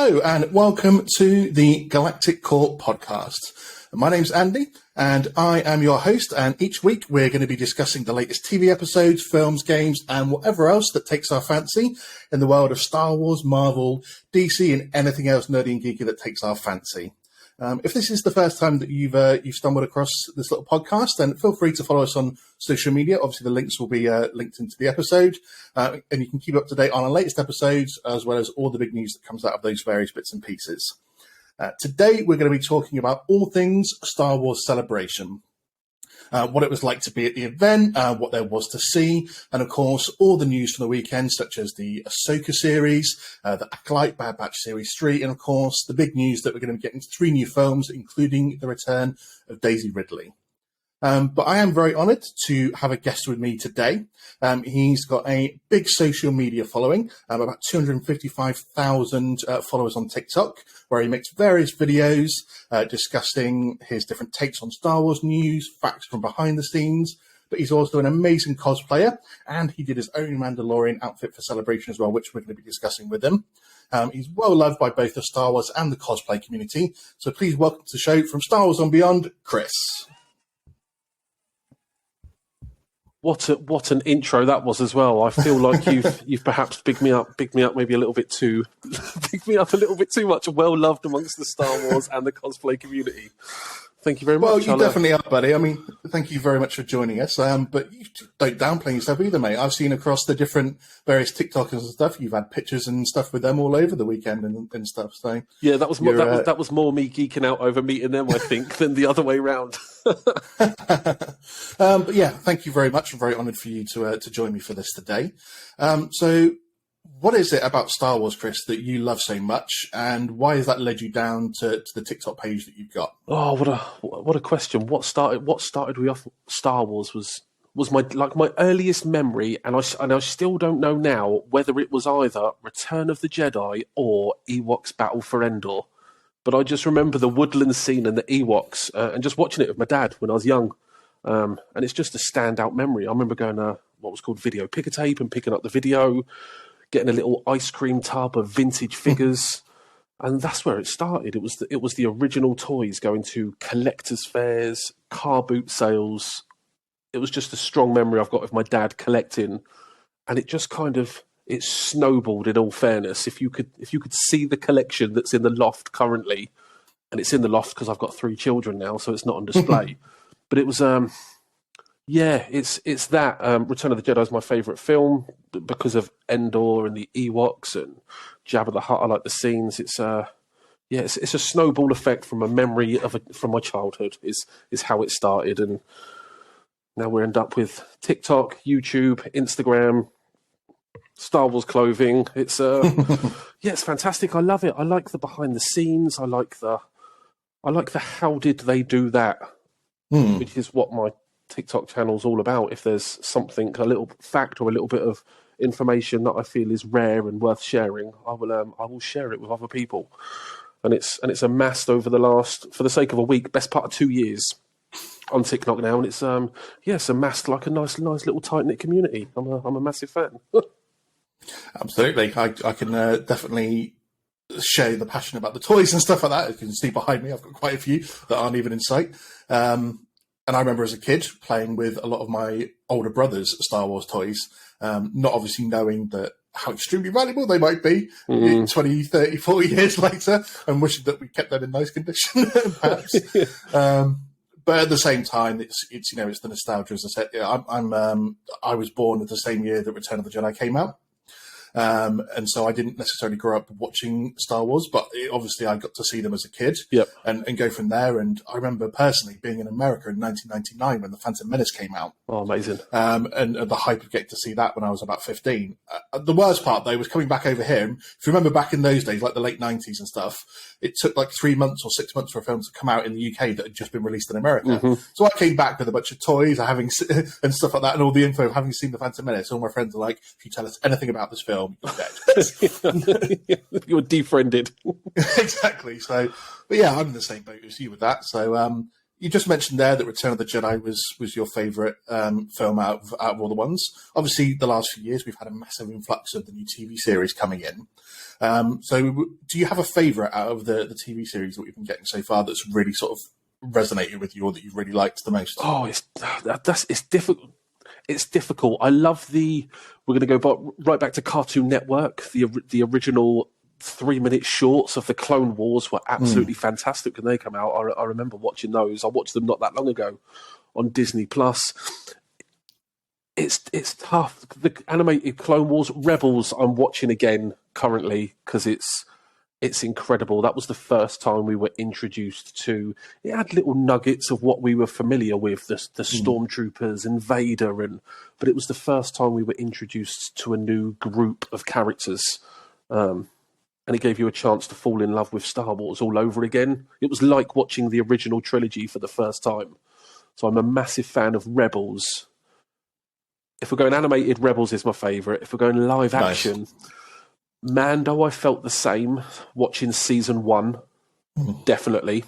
Hello and welcome to the Galactic Core podcast. My name's Andy and I am your host, and each week we're going to be discussing the latest TV episodes, films, games and whatever else that takes our fancy in the world of Star Wars, Marvel, DC and anything else nerdy and geeky that takes our fancy. If this is the first time that you've stumbled across this little podcast, then feel free to follow us on social media. Obviously, the links will be linked into the episode, and you can keep up to date on our latest episodes, as well as all the big news that comes out of those various bits and pieces. Today, we're going to be talking about all things Star Wars Celebration. What it was like to be at the event, what there was to see, and of course, all the news from the weekend, such as the Ahsoka series, the Acolyte, Bad Batch Series 3, and of course, the big news that we're going to be getting 3 new films, including the return of Daisy Ridley. But I am very honoured to have a guest with me today. He's got a big social media following, about 255,000 followers on TikTok, where he makes various videos discussing his different takes on Star Wars news, facts from behind the scenes. But he's also an amazing cosplayer, and he did his own Mandalorian outfit for Celebration as well, which we're going to be discussing with him. He's well loved by both the Star Wars and the cosplay community. So please welcome to the show from Star Wars and Beyond, Chris. What an intro that was as well. I feel like you've perhaps bigged me up maybe a little bit too bigged me up a little bit too much. Well loved amongst the Star Wars and the cosplay community. Thank you very much. Well, you definitely are, buddy. I mean, thank you very much for joining us. But you don't downplay yourself either, mate. I've seen across the different various TikTokers and stuff, you've had pictures and stuff with them all over the weekend and stuff. So yeah, that was more me geeking out over meeting them, I think, than the other way round. But yeah, thank you very much. I'm very honoured for you to join me for this today. So what is it about Star Wars, Chris, that you love so much, and why has that led you down to the TikTok page that you've got? Oh, what a question! What started me off Star Wars was my earliest memory, and I still don't know now whether it was either Return of the Jedi or Ewoks Battle for Endor. But I just remember the woodland scene and the Ewoks, and just watching it with my dad when I was young, and it's just a standout memory. I remember going to what was called video pick a tape and picking up the video, getting a little ice cream tub of vintage figures, and that's where it started. It was the original toys, going to collectors' fairs, car boot sales. It was just a strong memory I've got of my dad collecting, and it just it snowballed. In all fairness, if you could see the collection that's in the loft currently, and it's in the loft because I've got 3 children now, so it's not on display. But it was it's that Return of the Jedi is my favourite film because of Endor and the Ewoks and Jabba the Hutt. I like the scenes. It's a snowball effect from a memory from my childhood is how it started, and now we end up with TikTok, YouTube, Instagram, Star Wars clothing. It's it's fantastic. I love it. I like the behind the scenes. I like the how did they do that, which is what my TikTok channel's all about. If there's something, a little fact or a little bit of information that I feel is rare and worth sharing, I will share it with other people. And it's amassed over the last, for the sake of a week, best part of 2 years on TikTok now, and it's amassed like a nice little tight knit community. I'm a massive fan. Absolutely, I can definitely share the passion about the toys and stuff like that. You can see behind me, I've got quite a few that aren't even in sight. And I remember as a kid playing with a lot of my older brother's Star Wars toys, not obviously knowing how extremely valuable they might be 20, 30, 40 years later, and wishing that we kept them in nice condition, perhaps. But at the same time, it's the nostalgia. As I said, I was born at the same year that Return of the Jedi came out. And so I didn't necessarily grow up watching Star Wars, but obviously I got to see them as a kid and go from there. And I remember personally being in America in 1999 when The Phantom Menace came out. Oh, amazing. And the hype of getting to see that when I was about 15. The worst part, though, was coming back over here. And if you remember back in those days, like the late 90s and stuff, it took like 3 months or 6 months for a film to come out in the UK that had just been released in America. Mm-hmm. So I came back with a bunch of toys and stuff like that, and all the info of having seen The Phantom Menace. All my friends are like, if you tell us anything about this film, you're dead. You're defriended. Exactly. So, but yeah, I'm in the same boat as you with that. So, you just mentioned there that Return of the Jedi was your favourite film out of all the ones. Obviously, the last few years we've had a massive influx of the new TV series coming in. So, do you have a favourite out of the TV series that we've been getting so far that's really sort of resonated with you, or that you've really liked the most? Oh, it's difficult. It's difficult. I love the. We're going to go right back to Cartoon Network. The original 3-minute shorts of the Clone Wars were absolutely fantastic when they come out. I remember watching those. I watched them not that long ago on Disney Plus. It's tough. The animated Clone Wars, Rebels, I'm watching again currently because it's incredible. That was the first time we were introduced to. It had little nuggets of what we were familiar with, the stormtroopers and Vader, but it was the first time we were introduced to a new group of characters. And it gave you a chance to fall in love with Star Wars all over again. It was like watching the original trilogy for the first time. So I'm a massive fan of Rebels. If we're going animated, Rebels is my favourite. If we're going live action, Mando, I felt the same watching season 1, definitely.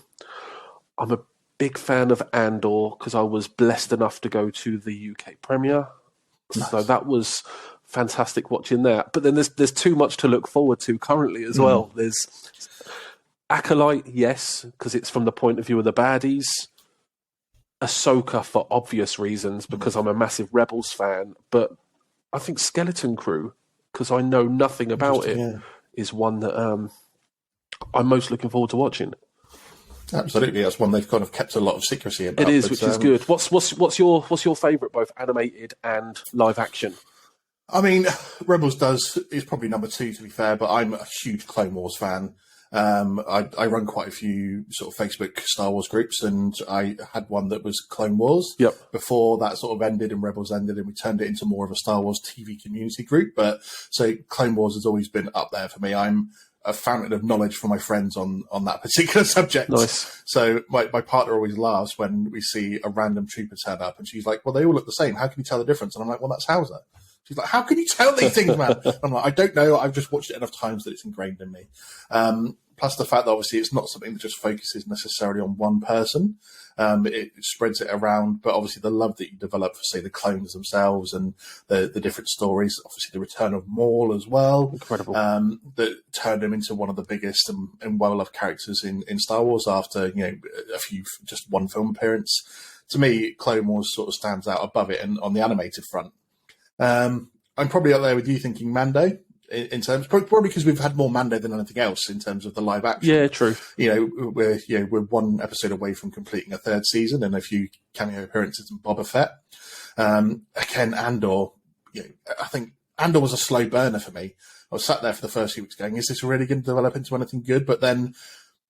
I'm a big fan of Andor because I was blessed enough to go to the UK premiere. So that was fantastic watching that. But then there's too much to look forward to currently as well. There's Acolyte, yes, because it's from the point of view of the baddies. Ahsoka for obvious reasons because I'm a massive Rebels fan. But I think Skeleton Crew, because I know nothing about it, is one that I'm most looking forward to watching. Absolutely, that's one they've kind of kept a lot of secrecy about. It is, which is good. What's your favourite, both animated and live action? I mean, Rebels is probably number 2, to be fair, but I'm a huge Clone Wars fan. I run quite a few sort of Facebook Star Wars groups, and I had one that was Clone Wars. Yep. Before that sort of ended and Rebels ended, and we turned it into more of a Star Wars TV community group. But so Clone Wars has always been up there for me. I'm a fountain of knowledge for my friends on that particular subject. Nice. So my partner always laughs when we see a random trooper turn up, and she's like, "Well, they all look the same. How can you tell the difference?" And I'm like, "Well, that's Hauser." She's like, "How can you tell these things, man?" I'm like, "I don't know. I've just watched it enough times that it's ingrained in me." Plus the fact that obviously it's not something that just focuses necessarily on one person. It spreads it around, but obviously the love that you develop for, say, the clones themselves and the different stories, obviously the return of Maul as well. Incredible. That turned him into one of the biggest and well-loved characters in Star Wars after, just one film appearance. To me, Clone Wars sort of stands out above it and on the animated front. I'm probably up there with you thinking Mando. In terms, probably because we've had more Mando than anything else in terms of the live action. Yeah, true. We're one episode away from completing a 3rd season and a few cameo appearances in Boba Fett. Again, Andor. I think Andor was a slow burner for me. I was sat there for the first few weeks going, "Is this really going to develop into anything good?" But then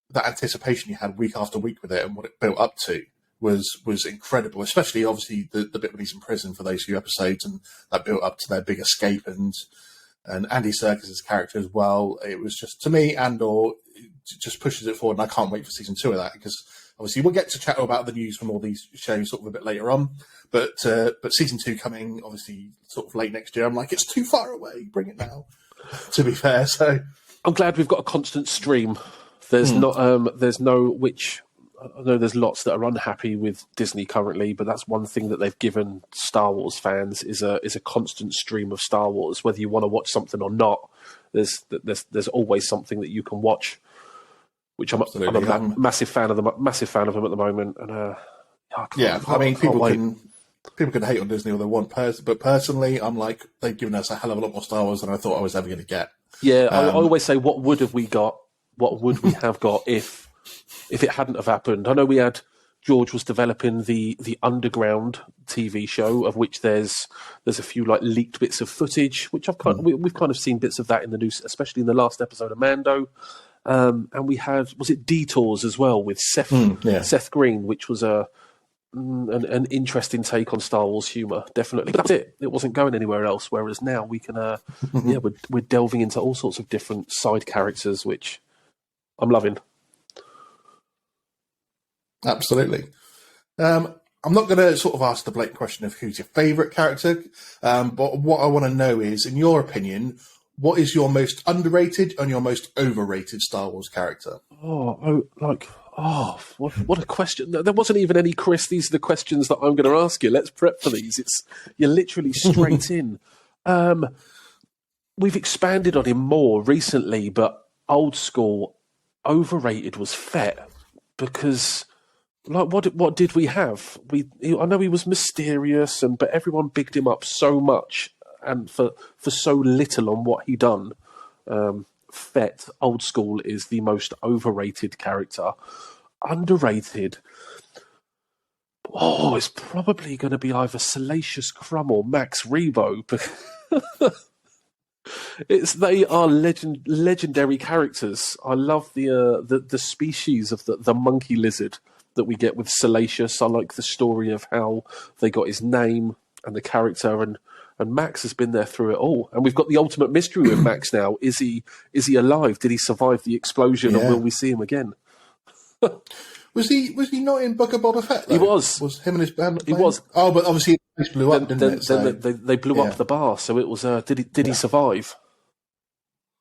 that anticipation you had week after week with it and what it built up to was incredible. Especially, obviously, the bit when he's in prison for those few episodes and that built up to their big escape and Andy Serkis's character as well. It was just, to me, Andor just pushes it forward, and I can't wait for season 2 of that because obviously we'll get to chat about the news from all these shows sort of a bit later on. But season 2 coming obviously sort of late next year. I'm like, it's too far away. Bring it now. To be fair, so I'm glad we've got a constant stream. There's I know there's lots that are unhappy with Disney currently, but that's one thing that they've given Star Wars fans is a constant stream of Star Wars. Whether you want to watch something or not, there's always something that you can watch. Which I'm a massive fan of them at the moment. And people can hate on Disney all they want, but personally, I'm like, they've given us a hell of a lot more Star Wars than I thought I was ever going to get. Yeah, I always say, what would we have got if it hadn't have happened? I know George was developing the Underground TV show, of which there's a few like leaked bits of footage, which we've kind of seen bits of that in the news, especially in the last episode of Mando. And we had, was it Detours as well with Seth Green, which was an interesting take on Star Wars humour, definitely. But that's it. It wasn't going anywhere else. Whereas now we can, we're delving into all sorts of different side characters, which I'm loving. Absolutely. I'm not going to sort of ask the blatant question of who's your favourite character, but what I want to know is, in your opinion, what is your most underrated and your most overrated Star Wars character? Oh, what a question! There wasn't even any, Chris. These are the questions that I'm going to ask you. Let's prep for these. You're literally straight in. We've expanded on him more recently, but old school, overrated was Fett because, like, what did we have? I know he was mysterious, but everyone bigged him up so much and for so little on what he done. Fett, old school, is the most overrated character. Underrated. Oh, it's probably going to be either Salacious Crumb or Max Rebo. They are legendary characters. I love the species of the monkey lizard that we get with Salacious. I like the story of how they got his name and the character, and Max has been there through it all. And we've got the ultimate mystery with Max now. Is he alive? Did he survive the explosion? Yeah. And will we see him again? Was he not in Book of Boba Fett, though? He was. Was him and his band He playing? was. Oh, but obviously it blew up, didn't it? So, then they blew up the bar. So it was, did he survive?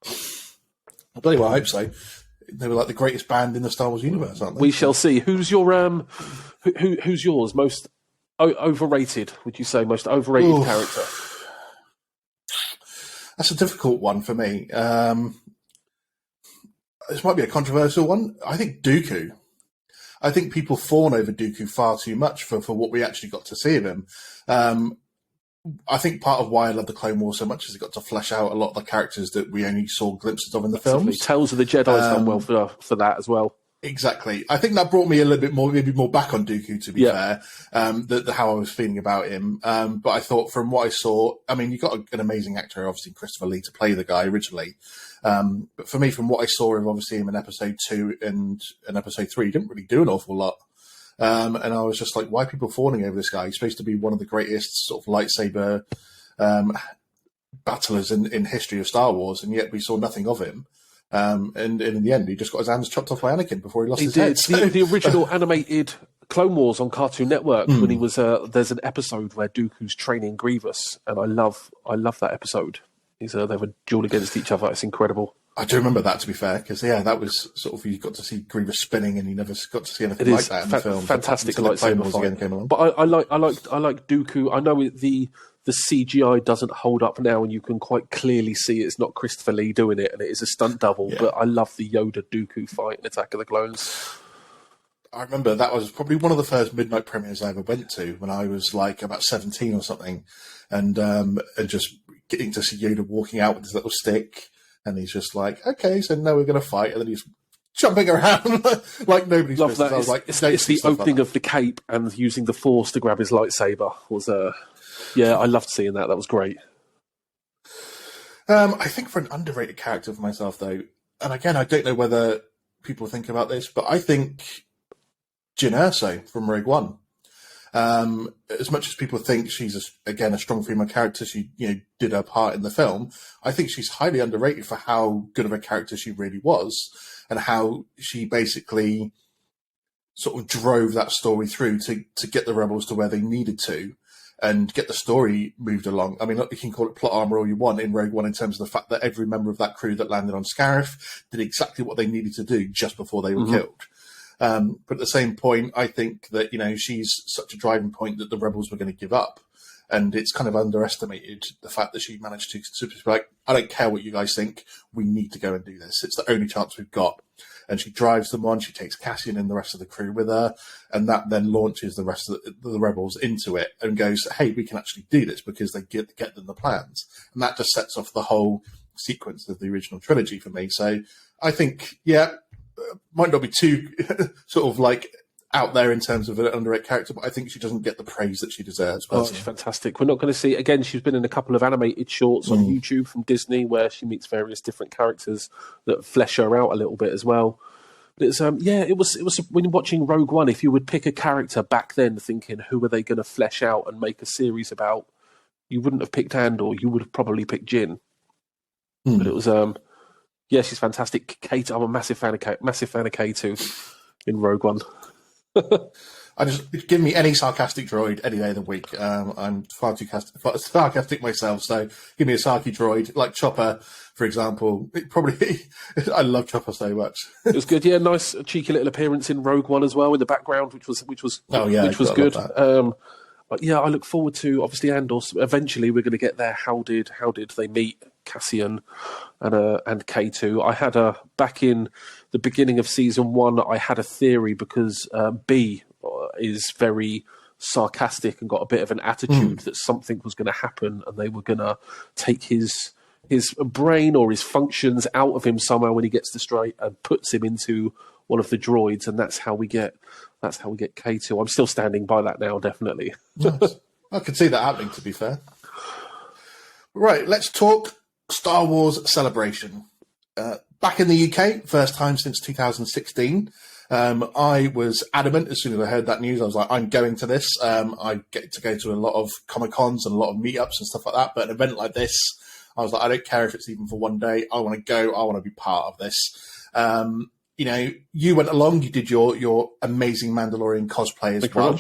I'll tell you what, I hope so. They were like the greatest band in the Star Wars universe, aren't they? We shall see. Who's your who's yours most overrated? Would you say most overrated character? That's a difficult one for me. This might be a controversial one. I think Dooku. I think people fawn over Dooku far too much for what we actually got to see of him. I think part of why I love the Clone Wars so much is it got to flesh out a lot of the characters that we only saw glimpses of in the films. Tales of the Jedi's done well for that as well. Exactly. I think that brought me a little bit more, maybe more back on Dooku, to be fair, how I was feeling about him. But I thought from what I saw, I mean, you got an amazing actor, obviously Christopher Lee, to play the guy originally. But for me, from what I saw of obviously him in episode 2 and episode 3, he didn't really do an awful lot. And I was just like, why are people fawning over this guy? He's supposed to be one of the greatest sort of lightsaber battlers in history of Star Wars, and yet we saw nothing of him. And in the end, he just got his hands chopped off by Anakin before he lost his head. So. The original animated Clone Wars on Cartoon Network, when he was there's an episode where Dooku's training Grievous, and I love that episode. They have a duel against each other. It's incredible. I do remember that, to be fair, because that was sort of, you got to see Grievous spinning, and you never got to see anything like that in the film. Fantastic lightsaber fight. Again came along. But I like Dooku. I know the CGI doesn't hold up now, and you can quite clearly see it's not Christopher Lee doing it, and it is a stunt double. Yeah. But I love the Yoda Dooku fight in Attack of the Clones. I remember that was probably one of the first midnight premieres I ever went to when I was like about 17 or something, and just getting to see Yoda walking out with his little stick, and he's just like, okay, so now we're going to fight, and then he's jumping around like nobody's business. That. I was like, it's the opening of the cape and using the Force to grab his lightsaber was I loved seeing that. That was great. I think for an underrated character for myself, though, and again, I don't know whether people think about this, but I think Jyn Erso from Rogue One. As much as people think she's a strong female character, she did her part in the film. I think she's highly underrated for how good of a character she really was, and how she basically sort of drove that story through to get the rebels to where they needed to, and get the story moved along. I mean, you can call it plot armor all you want in Rogue One in terms of the fact that every member of that crew that landed on Scarif did exactly what they needed to do just before they were killed. But at the same point, I think that, she's such a driving point that the rebels were going to give up. And it's kind of underestimated the fact that she managed to be like, I don't care what you guys think, we need to go and do this. It's the only chance we've got. And she drives them on, she takes Cassian and the rest of the crew with her, and that then launches the rest of the rebels into it and goes, hey, we can actually do this, because they get them the plans. And that just sets off the whole sequence of the original trilogy for me. So I think, might not be too sort of like out there in terms of an underrated character, but I think she doesn't get the praise that she deserves. Oh, she's fantastic. We're not going to see, again, she's been in a couple of animated shorts on YouTube from Disney where she meets various different characters that flesh her out a little bit as well. But it's, it was when watching Rogue One, if you would pick a character back then thinking, who are they going to flesh out and make a series about, you wouldn't have picked Andor, you would have probably picked Jyn. But it was, she's fantastic. Kate, I'm a massive fan of K2 in Rogue One. I just give me any sarcastic droid any day of the week. I'm far too sarcastic myself, so give me a sarky droid like Chopper, for example. I love Chopper so much. It was good, yeah. Nice, cheeky little appearance in Rogue One as well in the background, which was good. But yeah, I look forward to obviously Andor. Eventually, we're going to get there. How did they meet Cassian and K2? I had back in the beginning of season 1. I had a theory because B is very sarcastic and got a bit of an attitude that something was going to happen and they were going to take his brain or his functions out of him somehow when he gets destroyed and puts him into one of the droids, and that's how we get K2. I'm still standing by that now, definitely. Nice. I could see that happening, to be fair. Right, let's talk Star Wars Celebration. Back in the UK, first time since 2016. I was adamant as soon as I heard that news. I was like, I'm going to this. I get to go to a lot of Comic-Cons and a lot of meetups and stuff like that. But an event like this, I was like, I don't care if it's even for one day. I want to go. I want to be part of this. You went along. You did your amazing Mandalorian cosplay as well.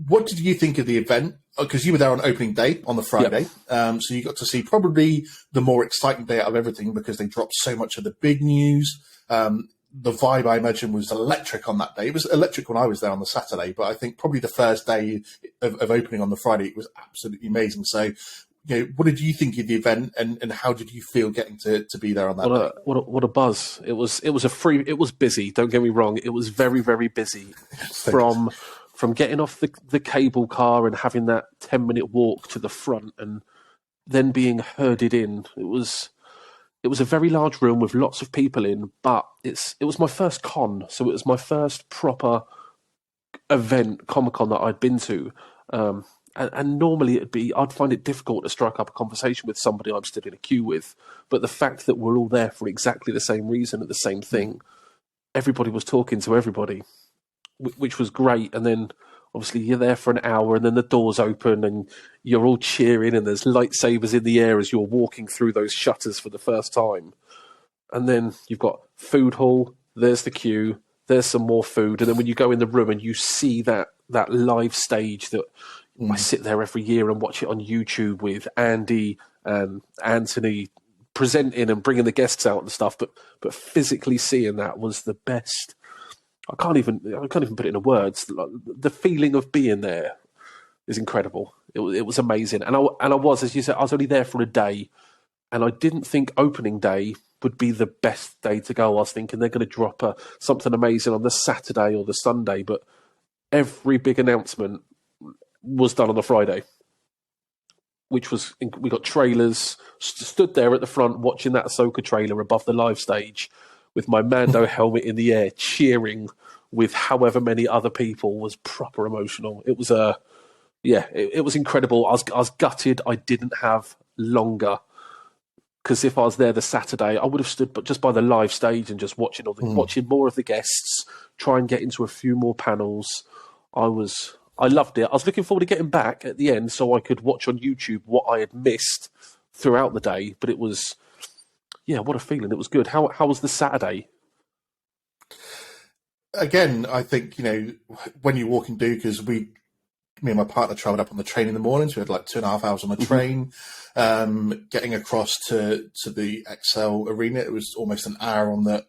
What did you think of the event? Because you were there on opening day on the Friday. Yep. So you got to see probably the more exciting day out of everything because they dropped so much of the big news. The vibe, I imagine, was electric on that day. It was electric when I was there on the Saturday, but I think probably the first day of opening on the Friday, it was absolutely amazing. So, what did you think of the event, and how did you feel getting to be there on that day? What a buzz! It was busy. Don't get me wrong. It was very, very busy. From getting off the cable car and having that 10-minute walk to the front, and then being herded in. It was a very large room with lots of people in, but it was my first con, so it was my first proper event, Comic-Con, that I'd been to. And normally I'd find it difficult to strike up a conversation with somebody I'm stood in a queue with. But the fact that we're all there for exactly the same reason and the same thing, everybody was talking to everybody, which was great. And then obviously you're there for an hour and then the doors open and you're all cheering and there's lightsabers in the air as you're walking through those shutters for the first time. And then you've got food hall, there's the queue, there's some more food. And then when you go in the room and you see that live stage that I sit there every year and watch it on YouTube with Andy and Anthony presenting and bringing the guests out and stuff. But physically seeing that was the best. I can't even put it into words. The feeling of being there is incredible. It was amazing. And I was, as you said, I was only there for a day, and I didn't think opening day would be the best day to go. I was thinking they're going to drop something amazing on the Saturday or the Sunday, but every big announcement was done on the Friday, which was, we got trailers, stood there at the front watching that Ahsoka trailer above the live stage with my Mando helmet in the air, cheering with however many other people. Was proper emotional. It was it was incredible. I was gutted I didn't have longer, because if I was there the Saturday, I would have stood just by the live stage and just watching watching more of the guests, try and get into a few more panels. I loved it. I was looking forward to getting back at the end so I could watch on YouTube what I had missed throughout the day. But it was, what a feeling. It was good. How was the Saturday? Again, I think, when you walk in because me and my partner travelled up on the train in the morning, so we had like 2.5 hours on the train. Getting across to the XL arena, it was almost an hour on the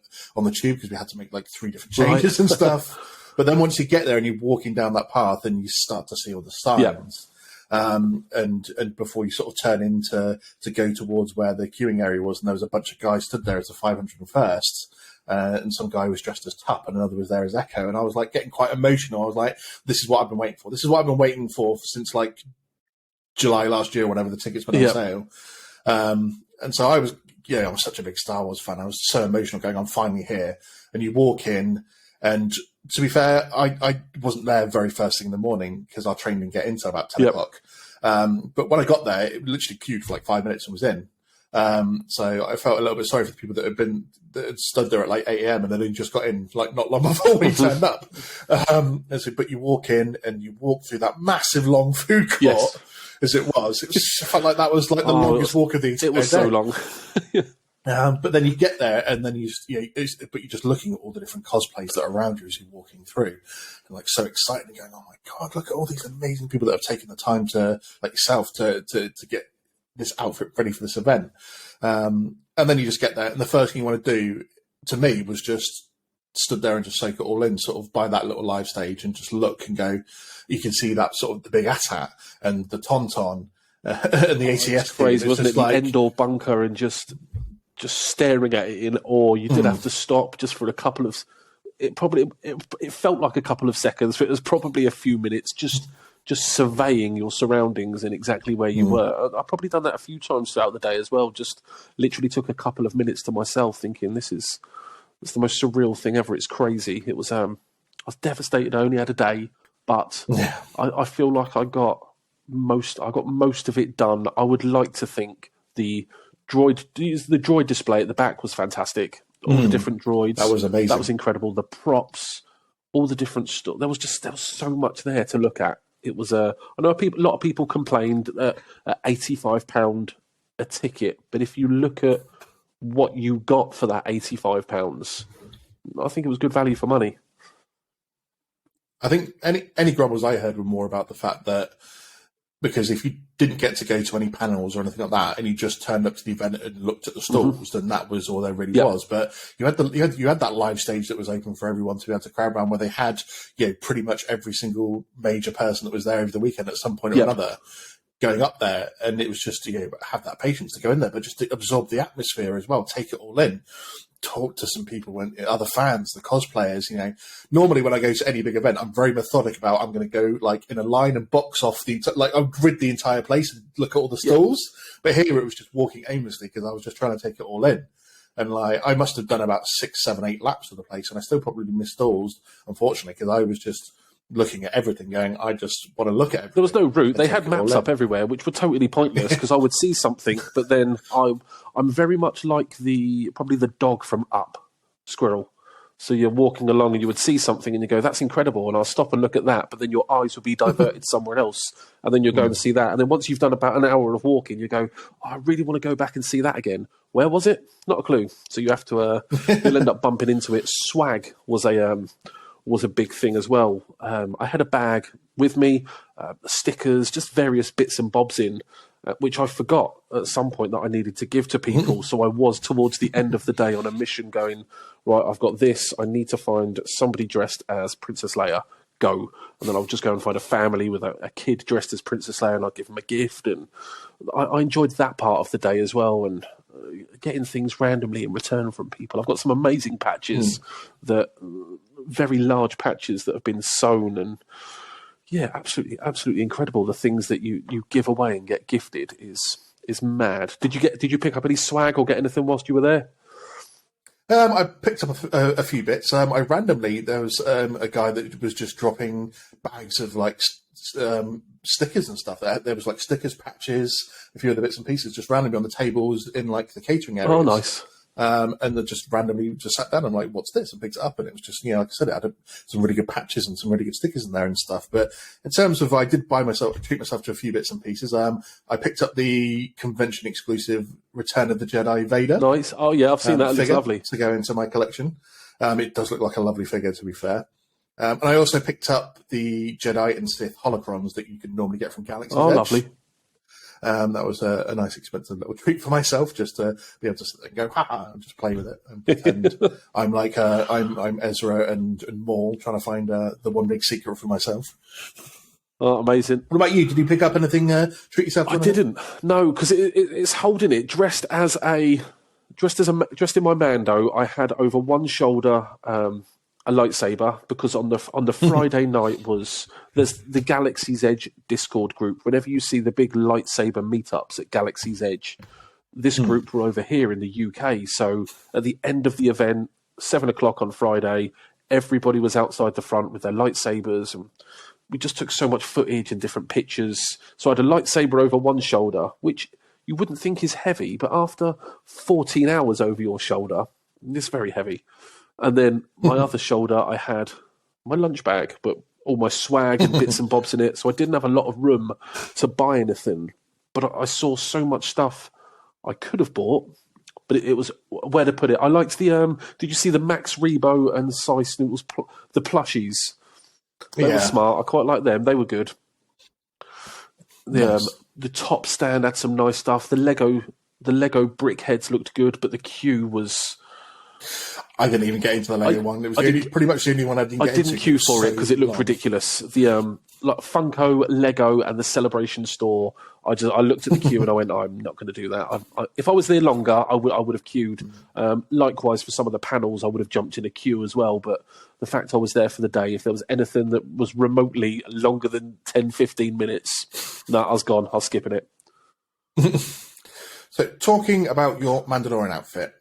tube because we had to make like 3 different changes and stuff. But then once you get there and you're walking down that path and you start to see all the signs, and before you sort of turn in to go towards where the queuing area was, and there was a bunch of guys stood there as the 501st, and some guy was dressed as Tup and another was there as Echo, and I was like getting quite emotional. I was like, this is what I've been waiting for. This is what I've been waiting for since like July last year, whenever the tickets went on sale. And so I was such a big Star Wars fan. I was so emotional going, I'm finally here. And you walk in, and to be fair, I wasn't there very first thing in the morning because our train didn't get in until about 10 o'clock. But when I got there, it literally queued for like 5 minutes and was in. So I felt a little bit sorry for the people that had stood there at like 8 a.m. and then just got in like not long before we turned up. But you walk in and you walk through that massive long food court. Yes. As it felt like that was like the longest walk of the entire day. It was so long. But then you get there, and then but you're just looking at all the different cosplays that are around you as you're walking through, and like so excited, and going, "Oh my god, look at all these amazing people that have taken the time to, like yourself, to get this outfit ready for this event." And then you just get there, and the first thing you want to do, to me, was just stood there and just soak it all in, sort of by that little live stage, and just look and go. You can see that sort of the big AT-AT and the Tauntaun and the ATS. Crazy, wasn't it? The Endor bunker, and just staring at it in awe. You did have to stop just for a couple of. It felt like a couple of seconds, but it was probably a few minutes. Just surveying your surroundings and exactly where you were. I've probably done that a few times throughout the day as well. Just literally took a couple of minutes to myself, thinking it's the most surreal thing ever. It's crazy. It was. I was devastated. I only had a day, but I feel like I got most of it done. I would like to think the droid display at the back was fantastic. All the different droids. That was amazing. That was incredible. The props, all the different stuff. There was so much there to look at. It was I know a lot of people complained at £85 a ticket, but if you look at what you got for that £85, I think it was good value for money. I think any grumbles I heard were more about the fact that, because if you didn't get to go to any panels or anything like that, and you just turned up to the event and looked at the stalls, then that was all there really was. But you had that live stage that was open for everyone to be able to crowd around, where they had pretty much every single major person that was there over the weekend at some point or another going up there, and it was just have that patience to go in there, but just to absorb the atmosphere as well, take it all in. Talk to some people, other fans, the cosplayers. Normally when I go to any big event, I'm very methodic about. I'm going to go like in a line and box off I'll grid the entire place and look at all the stalls. But here it was just walking aimlessly because I was just trying to take it all in. And I must have done about 6, 7, 8 laps of the place, and I still probably missed stalls, unfortunately, because I was just looking at everything, going, I just want to look at everything. There was no route. They had maps up everywhere, which were totally pointless, because I would see something, but then I'm very much like probably the dog from Up, Squirrel. So you're walking along and you would see something and you go, that's incredible, and I'll stop and look at that, but then your eyes will be diverted somewhere else, and then you're going to see that. And then once you've done about an hour of walking, you go, I really want to go back and see that again. Where was it? Not a clue. So you have to, you'll end up bumping into it. Swag was a big thing as well. I had a bag with me, stickers, just various bits and bobs in, which I forgot at some point that I needed to give to people. So I was towards the end of the day on a mission going, right, I've got this. I need to find somebody dressed as Princess Leia. Go. And then I'll just go and find a family with a kid dressed as Princess Leia, and I'll give them a gift. And I enjoyed that part of the day as well, and getting things randomly in return from people. I've got some amazing patches very large patches that have been sewn, and absolutely incredible. The things that you give away and get gifted is mad. Did you pick up any swag or get anything whilst you were there? I picked up a few bits. There was a guy that was just dropping bags of like stickers and stuff. There was like stickers, patches, a few other bits and pieces just randomly on the tables in like the catering areas. Oh, nice. And then just randomly just sat down and I'm like, what's this? And picked it up, and it was just, like I said, it had some really good patches and some really good stickers in there and stuff. But in terms of, I did treat myself to a few bits and pieces. I picked up the convention exclusive Return of the Jedi Vader. Nice. Oh yeah, I've seen that. It looks lovely. To go into my collection. It does look like a lovely figure, to be fair. And I also picked up the Jedi and Sith holocrons that you can normally get from Galaxy's Edge. Lovely. That was a nice, expensive little treat for myself, just to be able to sit there and go, ha, and just play with it and pretend I'm like I'm Ezra and Maul trying to find the one big secret for myself. Oh, amazing! What about you? Did you pick up anything? Treat yourself? I didn't. No, because it's holding it dressed in my Mando. I had over one shoulder a lightsaber, because on the Friday night there's the Galaxy's Edge Discord group. Whenever you see the big lightsaber meetups at Galaxy's Edge, this group were over here in the UK. So at the end of the event, 7:00 on Friday, everybody was outside the front with their lightsabers, and we just took so much footage and different pictures. So I had a lightsaber over one shoulder, which you wouldn't think is heavy, but after 14 hours over your shoulder, it's very heavy. And then my other shoulder, I had my lunch bag, but all my swag and bits and bobs in it. So I didn't have a lot of room to buy anything. But I saw so much stuff I could have bought, but it was where to put it. I liked the. Did you see the Max Rebo and Cy Snootles the plushies? They were smart. I quite liked them. They were good. The top stand had some nice stuff. The Lego brick heads looked good, but the queue was. I didn't even get into the Lego one. It was pretty much the only one I didn't get into. I didn't queue for it because it looked ridiculous. The like Funko, Lego, and the Celebration store. I looked at the queue and I went, I'm not going to do that. If I was there longer, I would have queued. Likewise, for some of the panels, I would have jumped in a queue as well. But the fact I was there for the day, if there was anything that was remotely longer than 10, 15 minutes, I was gone. I was skipping it. So, talking about your Mandalorian outfit,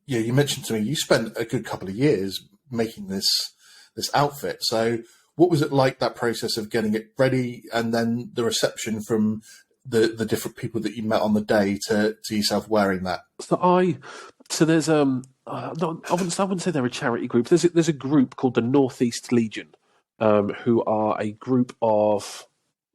you mentioned to me you spent a good couple of years making this outfit. So, what was it like, that process of getting it ready, and then the reception from the different people that you met on the day to yourself wearing that? So there's I wouldn't say they're a charity group. There's a group called the Northeast Legion, who are a group of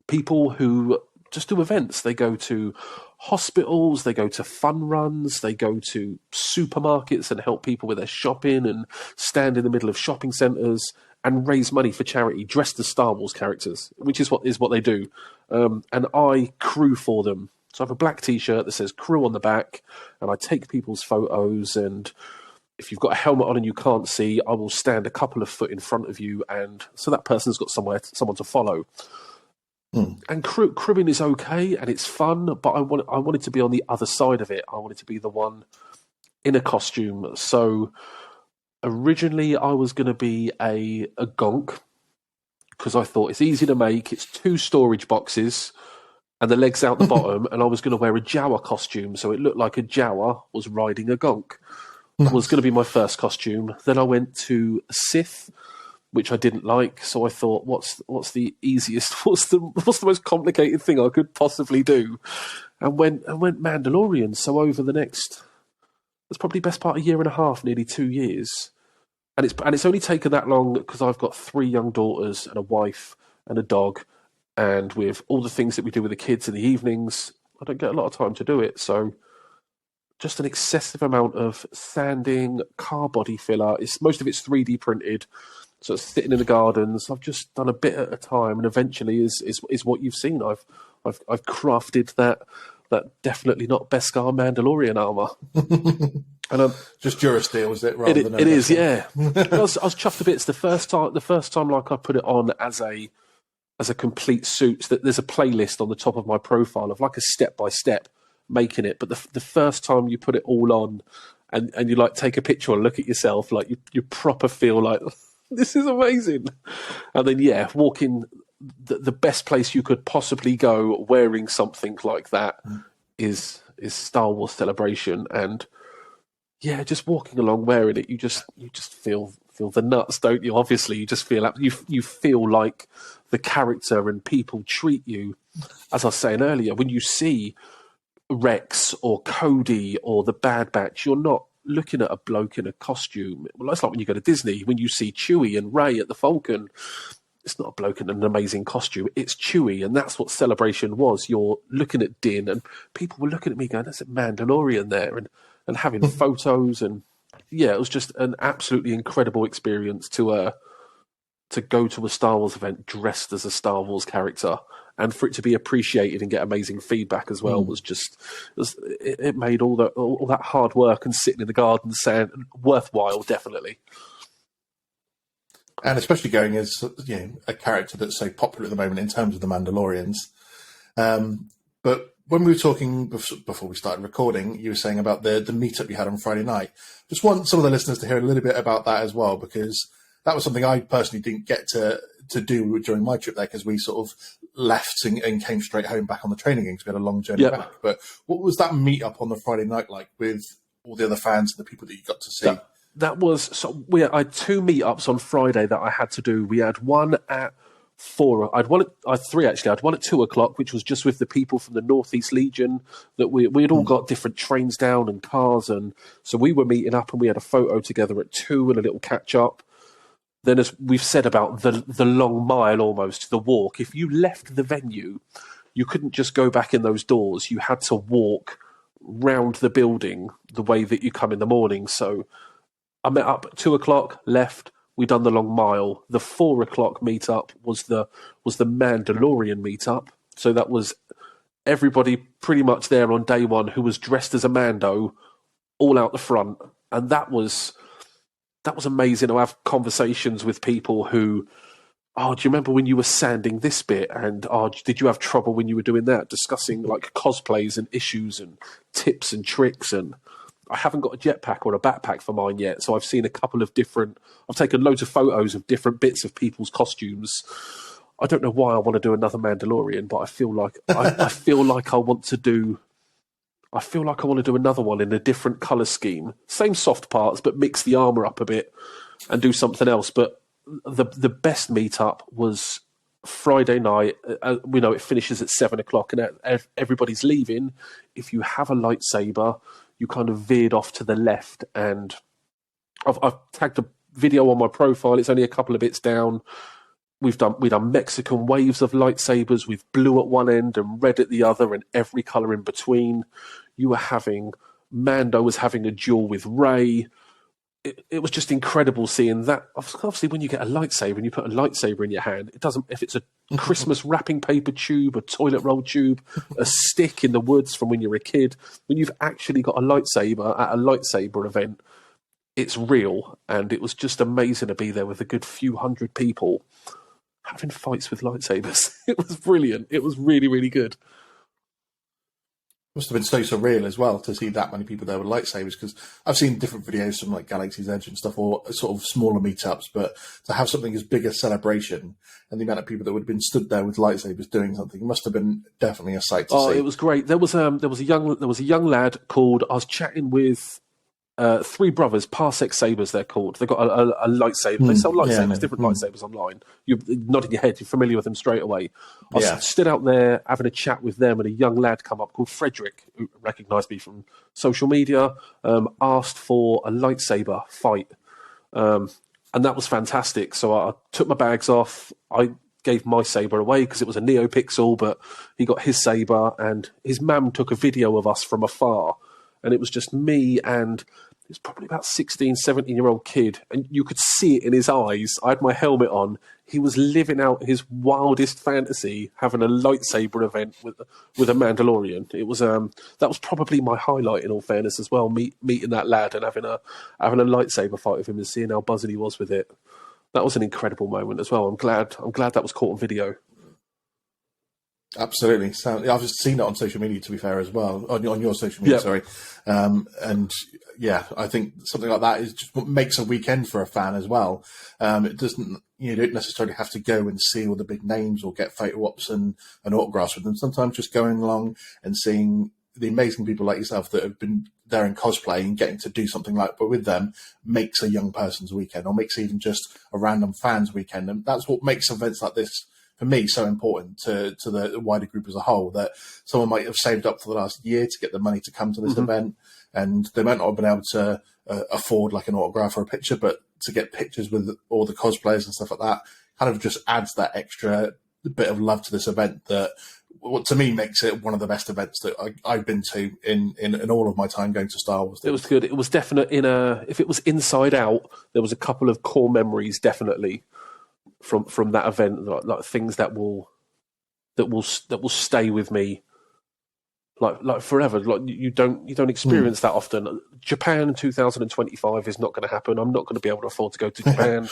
people who just do events. They go to hospitals, they go to fun runs, they go to supermarkets and help people with their shopping and stand in the middle of shopping centres and raise money for charity, dressed as Star Wars characters, which is what they do. And I crew for them. So I have a black T-shirt that says crew on the back, and I take people's photos, and if you've got a helmet on and you can't see, I will stand a couple of foot in front of you, and so that person's got someone to follow. And crewing is okay and it's fun, but I wanted to be on the other side of it. I wanted to be the one in a costume. So originally I was going to be a gonk, because I thought it's easy to make. It's 2 storage boxes and the legs out the bottom, and I was going to wear a Jawa costume, so it looked like a Jawa was riding a gonk. That was going to be my first costume. Then I went to Sith, which I didn't like, so I thought, what's the easiest, what's the most complicated thing I could possibly do, and went Mandalorian. So over the next, it's probably best part of a year and a half, nearly 2 years, and it's only taken that long because I've got 3 young daughters and a wife and a dog, and with all the things that we do with the kids in the evenings, I don't get a lot of time to do it. So just an excessive amount of sanding, car body filler. Most of it's 3D printed. So it's sitting in the gardens. I've just done a bit at a time, and eventually is what you've seen. I've crafted that definitely not Beskar Mandalorian armor. And just Durasteel, is it? It is, yeah. I was chuffed to bits the first time. Like I put it on as a complete suit. That there's a playlist on the top of my profile of like a step by step making it. But the first time you put it all on, and you like take a picture and look at yourself, like you proper feel like, this is amazing. And then, walking the best place you could possibly go wearing something like that is Star Wars Celebration. And just walking along wearing it, you just feel the nuts, don't you? Obviously, you just feel you feel like the character, and people treat you, as I was saying earlier, when you see Rex or Cody or the Bad Batch, you're not looking at a bloke in a costume. Well, it's like when you go to Disney, when you see Chewie and Rey at the Falcon, it's not a bloke in an amazing costume, it's Chewie, and that's what Celebration was. You're looking at Din, and people were looking at me going, there's a Mandalorian there, and having photos, and it was just an absolutely incredible experience to go to a Star Wars event dressed as a Star Wars character, and for it to be appreciated and get amazing feedback as well it made all that hard work and sitting in the garden sand worthwhile, definitely. And especially going as a character that's so popular at the moment in terms of the Mandalorians. But when we were talking before we started recording, you were saying about the meetup you had on Friday night. Just want some of the listeners to hear a little bit about that as well, because that was something I personally didn't get to do during my trip there, because we sort of left and came straight home back on the training because we had a long journey back. But what was that meetup on the Friday night like with all the other fans and the people that you got to see? I had 2 meetups on Friday that I had to do. We had one at 4. I had 3 actually. I had one at 2:00, which was just with the people from the Northeast Legion that we had all got different trains down and cars, and so we were meeting up and we had a photo together at 2 and a little catch up. Then, as we've said about the long mile almost, the walk, if you left the venue, you couldn't just go back in those doors. You had to walk round the building the way that you come in the morning. So I met up at 2:00, left. We done the long mile. The 4:00 meetup was the Mandalorian meetup. So that was everybody pretty much there on day one who was dressed as a Mando, all out the front, and that was amazing to have conversations with people who, oh, do you remember when you were sanding this bit? And oh, did you have trouble when you were doing that? Discussing like cosplays and issues and tips and tricks. And I haven't got a jetpack or a backpack for mine yet, so I've seen a couple of different. I've taken loads of photos of different bits of people's costumes. I don't know why I want to do another Mandalorian, but I feel like I feel like I want to do. I feel like I want to do another one in a different colour scheme. Same soft parts, but mix the armour up a bit and do something else. But the best meetup was Friday night. We know it finishes at 7:00 and everybody's leaving. If you have a lightsaber, you kind of veered off to the left. And I've tagged a video on my profile. It's only a couple of bits down. We've done Mexican waves of lightsabers with blue at one end and red at the other and every colour in between. Mando was having a duel with Rey. It was just incredible seeing that. Obviously, when you get a lightsaber and you put a lightsaber in your hand, it doesn't. If it's a Christmas wrapping paper tube, a toilet roll tube, a stick in the woods from when you're a kid, when you've actually got a lightsaber at a lightsaber event, it's real. And it was just amazing to be there with a good few hundred people having fights with lightsabers. It was brilliant. It was really, really good. Must have been so surreal as well to see that many people there with lightsabers, because I've seen different videos from like Galaxy's Edge and stuff, or sort of smaller meetups, but to have something as big as Celebration and the amount of people that would have been stood there with lightsabers doing something must have been definitely a sight to see. Oh, it was great. There was a young lad called. I was chatting with three brothers, Parsec Sabers they're called. They've got a lightsaber. They sell lightsabers, different lightsabers online. You're nodding your head, you're familiar with them straight away. I stood out there having a chat with them, and a young lad come up called Frederick, who recognised me from social media, asked for a lightsaber fight. And that was fantastic. So I took my bags off. I gave my saber away because it was a NeoPixel, but he got his saber, and his mum took a video of us from afar. And it was just me and it was probably about 16, 17-year-old kid. And you could see it in his eyes. I had my helmet on. He was living out his wildest fantasy, having a lightsaber event with a Mandalorian. It was that was probably my highlight, in all fairness, as well, meeting that lad and having a lightsaber fight with him and seeing how buzzing he was with it. That was an incredible moment as well. I'm glad that was caught on video. Absolutely. So I've seen it on social media, to be fair, as well, on your social media, sorry. And yeah, I think something like that is just what makes a weekend for a fan as well. It doesn't, you don't necessarily have to go and see all the big names or get photo ops and autographs with them. Sometimes just going along and seeing the amazing people like yourself that have been there in cosplay and getting to do something like but with them makes a young person's weekend, or makes even just a random fan's weekend. And that's what makes events like this, for me, so important to the wider group as a whole, that someone might have saved up for the last year to get the money to come to this event, and they might not have been able to afford like an autograph or a picture, but to get pictures with all the cosplayers and stuff like that kind of just adds that extra bit of love to this event that, what to me, makes it one of the best events that I've been to in all of my time going to Star Wars. It was good. It was definite if it was inside out, there was a couple of core memories definitely from that event, like things that will stay with me like forever. Like you don't experience that often. Japan 2025 is not going to happen. I'm not going to be able to afford to go to Japan.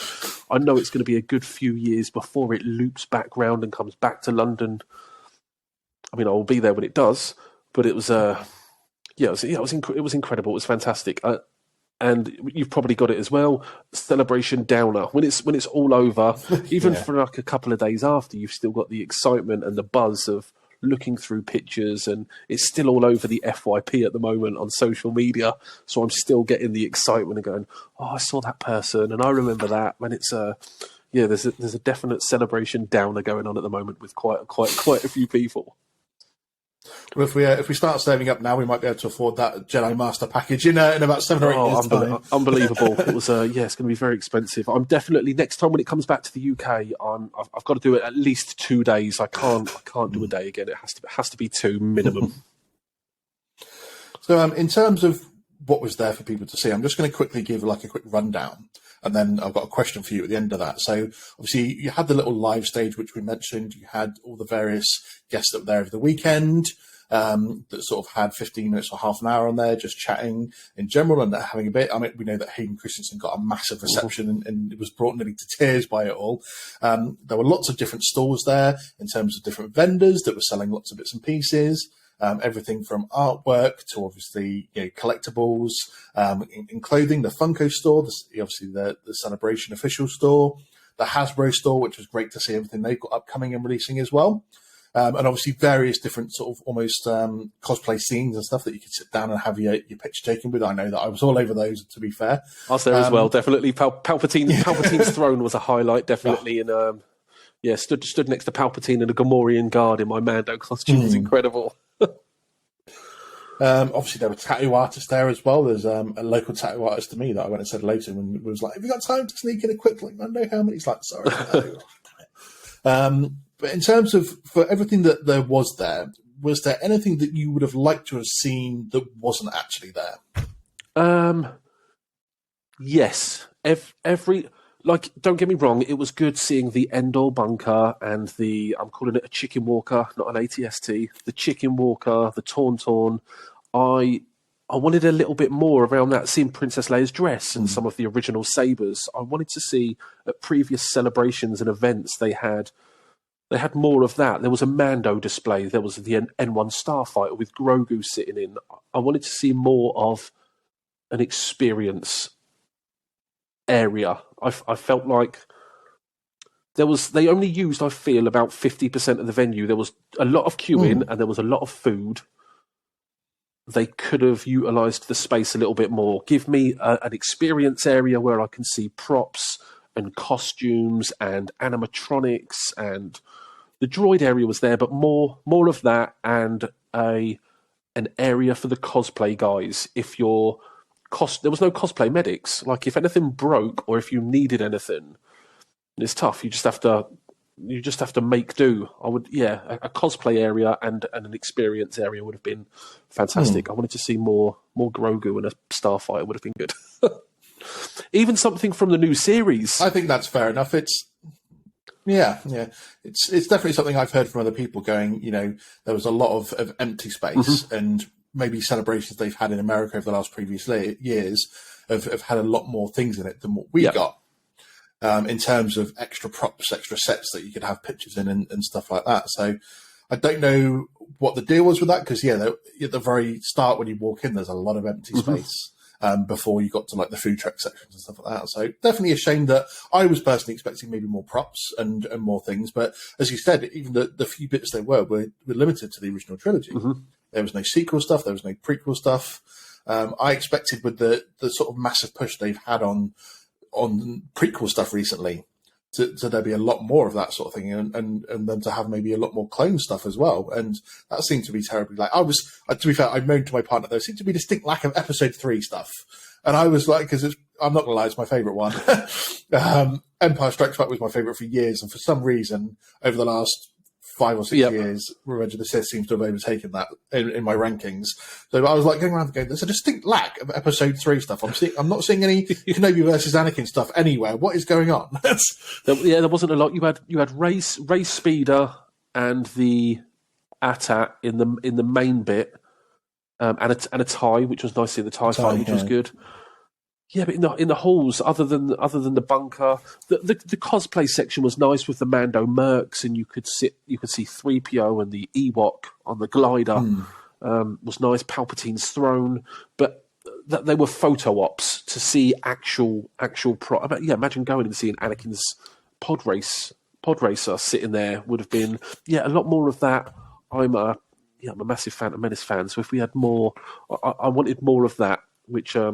I know it's going to be a good few years before it loops back round and comes back to London. I mean, I will be there when it does, but it was it was incredible. It was fantastic. And you've probably got it as well. Celebration downer when it's all over. Even for like a couple of days after, you've still got the excitement and the buzz of looking through pictures, and it's still all over the FYP at the moment on social media. So I'm still getting the excitement and going, "Oh, I saw that person, and I remember that." When it's there's a definite celebration downer going on at the moment with quite a few people. Well, if we start saving up now, we might be able to afford that Jedi Master package in about 7 or 8 years' time. Unbelievable! It was it's going to be very expensive. I'm definitely, next time when it comes back to the UK, I've got to do it at least 2 days. I can't do a day again. It has to be 2 minimum. So in terms of what was there for people to see, I'm just going to quickly give like a quick rundown, and then I've got a question for you at the end of that. So obviously you had the little live stage, which we mentioned. You had all the various guests that were there over the weekend, that sort of had 15 minutes or half an hour on there, just chatting in general and having a bit. I mean, we know that Hayden Christensen got a massive reception and it was brought nearly to tears by it all. There were lots of different stalls there in terms of different vendors that were selling lots of bits and pieces. Everything from artwork to obviously collectibles, in clothing, the Funko store, obviously the Celebration official store, the Hasbro store, which was great to see everything they've got upcoming and releasing as well. And obviously various different sort of almost cosplay scenes and stuff that you could sit down and have your picture taken with. I know that I was all over those, to be fair. I was there as well, definitely. Palpatine's throne was a highlight, definitely. And stood next to Palpatine in a Gamorrean guard in my Mando costume. It was incredible. Obviously, there were tattoo artists there as well. There's a local tattoo artist to me that I went and said hello to and was like, have you got time to sneak in a quick like Mando helmet? He's like, sorry. No. But in terms of, for everything that there was there anything that you would have liked to have seen that wasn't actually there? Yes. Don't get me wrong, it was good seeing the Endor bunker and I'm calling it a chicken walker, not an ATST, the chicken walker, the Tauntaun. I wanted a little bit more around that, seeing Princess Leia's dress and some of the original sabers. I wanted to see at previous celebrations and events they had more of that. There was a Mando display. There was the N1 Starfighter with Grogu sitting in. I wanted to see more of an experience area. I felt like they only used, I feel, about 50% of the venue. There was a lot of queuing and there was a lot of food. They could have utilised the space a little bit more. Give me an experience area where I can see props and costumes and animatronics, and the droid area was there, but more of that, and an area for the cosplay guys. There was no cosplay medics. Like if anything broke or if you needed anything, it's tough. You just have to make do. A cosplay area and an experience area would have been fantastic. I wanted to see more Grogu and a Starfighter would have been good. Even something from the new series. I think that's fair enough. It's definitely something I've heard from other people going, there was a lot of empty space and maybe celebrations they've had in America over the last previous years have had a lot more things in it than what we got, in terms of extra props, extra sets that you could have pictures in and stuff like that. So I don't know what the deal was with that, because at the very start when you walk in, there's a lot of empty space before you got to like the food truck sections and stuff like that. So definitely a shame that I was personally expecting maybe more props and more things. But as you said, even the few bits there were limited to the original trilogy. There was no sequel stuff. There was no prequel stuff. I expected with the sort of massive push they've had on prequel stuff recently, to there be a lot more of that sort of thing, and then to have maybe a lot more clone stuff as well. And that seemed to be terribly to be fair, I moaned to my partner, there seemed to be a distinct lack of episode 3 stuff. And I was like, because I'm not going to lie, it's my favourite one. Empire Strikes Back was my favourite for years. And for some reason, over the last 5 or 6 years, Revenge of the Sith seems to have overtaken that in my rankings. So I was like going around going, there's a distinct lack of episode 3 stuff. I'm not seeing any Kenobi versus Anakin stuff anywhere. What is going on? There wasn't a lot. You had Ray Speeder and the AT-AT in the main bit, and a TIE, which was nice to see the TIE fight, which was good. Yeah, but in the halls, other than the bunker, the cosplay section was nice with the Mando mercs, and you could see 3PO and the Ewok on the glider. Was nice. Palpatine's throne, but they were photo ops to see actual imagine going and seeing Anakin's pod racer sitting there would have been a lot more of that. I'm a massive fan of Menace fans, so if we had more, I wanted more of that, which I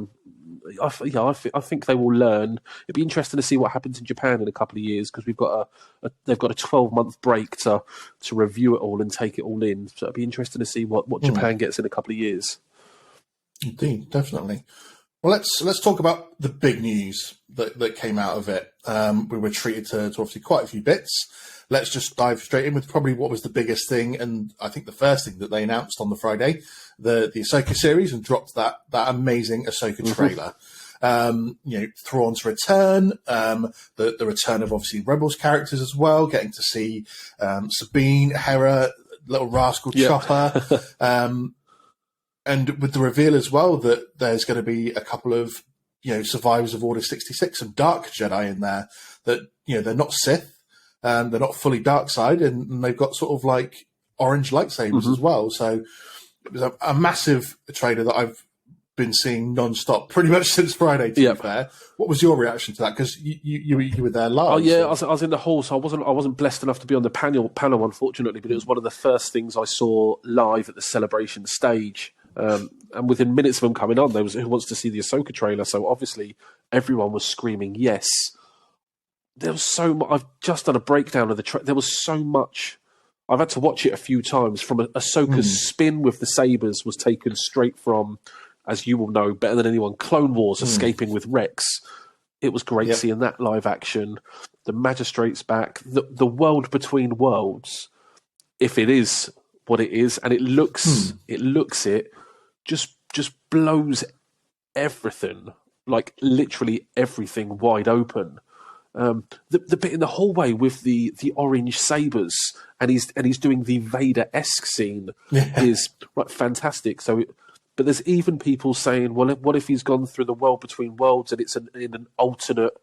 think they will learn. It'd be interesting to see what happens in Japan in a couple of years, because they've got a 12-month break to review it all and take it all in. So it'd be interesting to see what Japan gets in a couple of years. Indeed, definitely. Well, let's talk about the big news that came out of it. We were treated to obviously quite a few bits. let's just dive straight in with probably what was the biggest thing, and I think the first thing that they announced on the Friday, the Ahsoka series, and dropped that amazing Ahsoka trailer. Thrawn's return, the return of obviously Rebels characters as well, getting to see Sabine, Hera, little rascal Chopper, and with the reveal as well that there's going to be a couple of survivors of Order 66 and Dark Jedi in there that they're not Sith, they're not fully dark side, and they've got sort of like orange lightsabers as well. So it was a massive trailer that I've been seeing non-stop pretty much since Friday, to be fair. What was your reaction to that? Because you were there live. Oh yeah, I was in the hall, so I wasn't blessed enough to be on the panel unfortunately, but it was one of the first things I saw live at the celebration stage. And within minutes of them coming on, there was who wants to see the Ahsoka trailer. So obviously everyone was screaming yes. There was so much. I've just done a breakdown of the trailer. There was so much. I've had to watch it a few times. From Ahsoka's spin with the sabers was taken straight from, as you will know better than anyone, Clone Wars escaping with Rex. It was great seeing that live action. The Magistrate's back. The world between worlds, if it is what it is, and it looks it just blows everything, like literally everything, wide open. The bit in the hallway with the orange sabers, and he's doing the Vader-esque scene is fantastic. So, but there's even people saying, well, what if he's gone through the world between worlds and it's in an alternate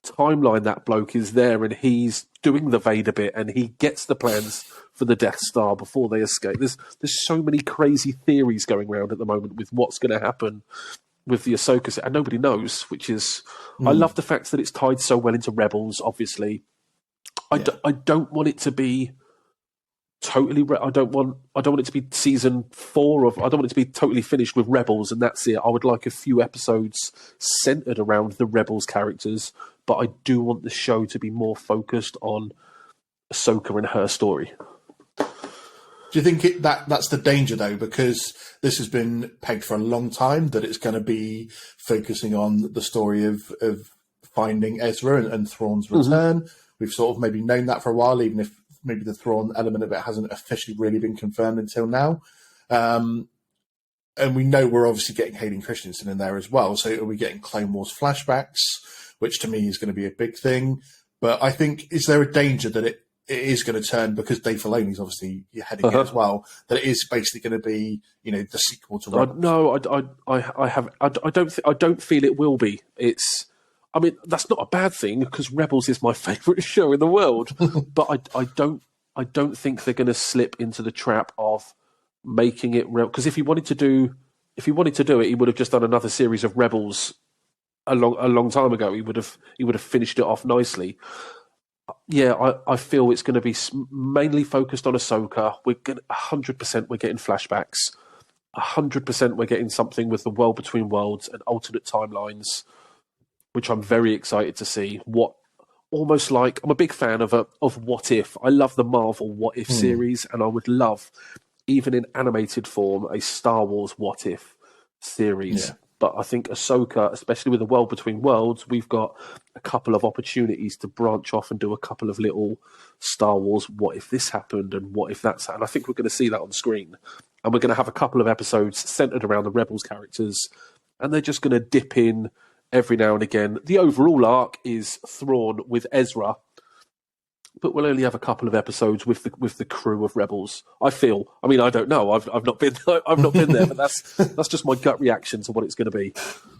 timeline? That bloke is there and he's doing the Vader bit and he gets the plans for the Death Star before they escape. There's so many crazy theories going around at the moment with what's going to happen with the Ahsoka set, and nobody knows, which is... I love the fact that it's tied so well into Rebels, obviously. I don't want it to be totally... I don't want it to be season 4 of... I don't want it to be totally finished with Rebels and that's it. I would like a few episodes centered around the Rebels characters, but I do want the show to be more focused on Ahsoka and her story. Do you think that's the danger, though? Because this has been pegged for a long time, that it's going to be focusing on the story of finding Ezra and Thrawn's return. We've sort of maybe known that for a while, even if maybe the Thrawn element of it hasn't officially really been confirmed until now. And we know we're obviously getting Hayden Christensen in there as well. So are we getting Clone Wars flashbacks, which to me is going to be a big thing. But I think, is there a danger that it is going to turn, because Dave Filoni's obviously heading it as well, that it is basically going to be, the sequel to Rebels? No, I don't feel it will be. I mean, that's not a bad thing because Rebels is my favourite show in the world. But I don't think they're going to slip into the trap of making it real. Because if he wanted to do it, he would have just done another series of Rebels a long time ago. He would have finished it off nicely. Yeah, I feel it's going to be mainly focused on Ahsoka. 100% we're getting flashbacks. 100% we're getting something with the world between worlds and alternate timelines, which I'm very excited to see. Almost like, I'm a big fan of What If. I love the Marvel What If series, and I would love, even in animated form, a Star Wars What If series. Yeah. But I think Ahsoka, especially with the world between worlds, we've got a couple of opportunities to branch off and do a couple of little Star Wars, what if this happened and what if that's happened. I think we're going to see that on screen. And we're going to have a couple of episodes centered around the Rebels characters. And they're just going to dip in every now and again. The overall arc is Thrawn with Ezra, but we'll only have a couple of episodes with the crew of Rebels. I feel. I mean, I don't know. I've not been there, but that's just my gut reaction to what it's going to be.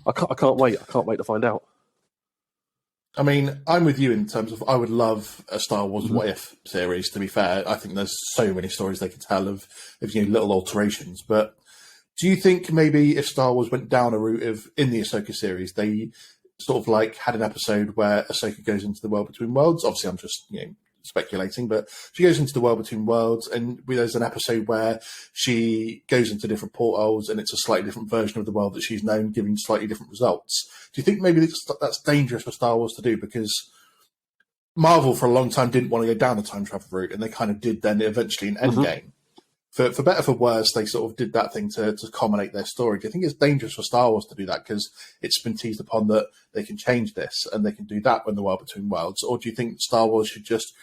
I can't wait. I can't wait to find out. I mean, I'm with you in terms of I would love a Star Wars What If series. To be fair, I think there's so many stories they could tell of little alterations. But do you think maybe if Star Wars went down a route of, in the Ahsoka series, they sort of like had an episode where Ahsoka goes into the world between worlds? Obviously, I'm just speculating, but she goes into the world between worlds, and there's an episode where she goes into different portholes, and it's a slightly different version of the world that she's known, giving slightly different results. Do you think maybe that's dangerous for Star Wars to do? Because Marvel for a long time didn't want to go down the time travel route, and they kind of did then eventually in Endgame. For better, for worse, they sort of did that thing to culminate their story. Do you think it's dangerous for Star Wars to do that? Because it's been teased upon that they can change this and they can do that when the world between worlds. Or do you think Star Wars should just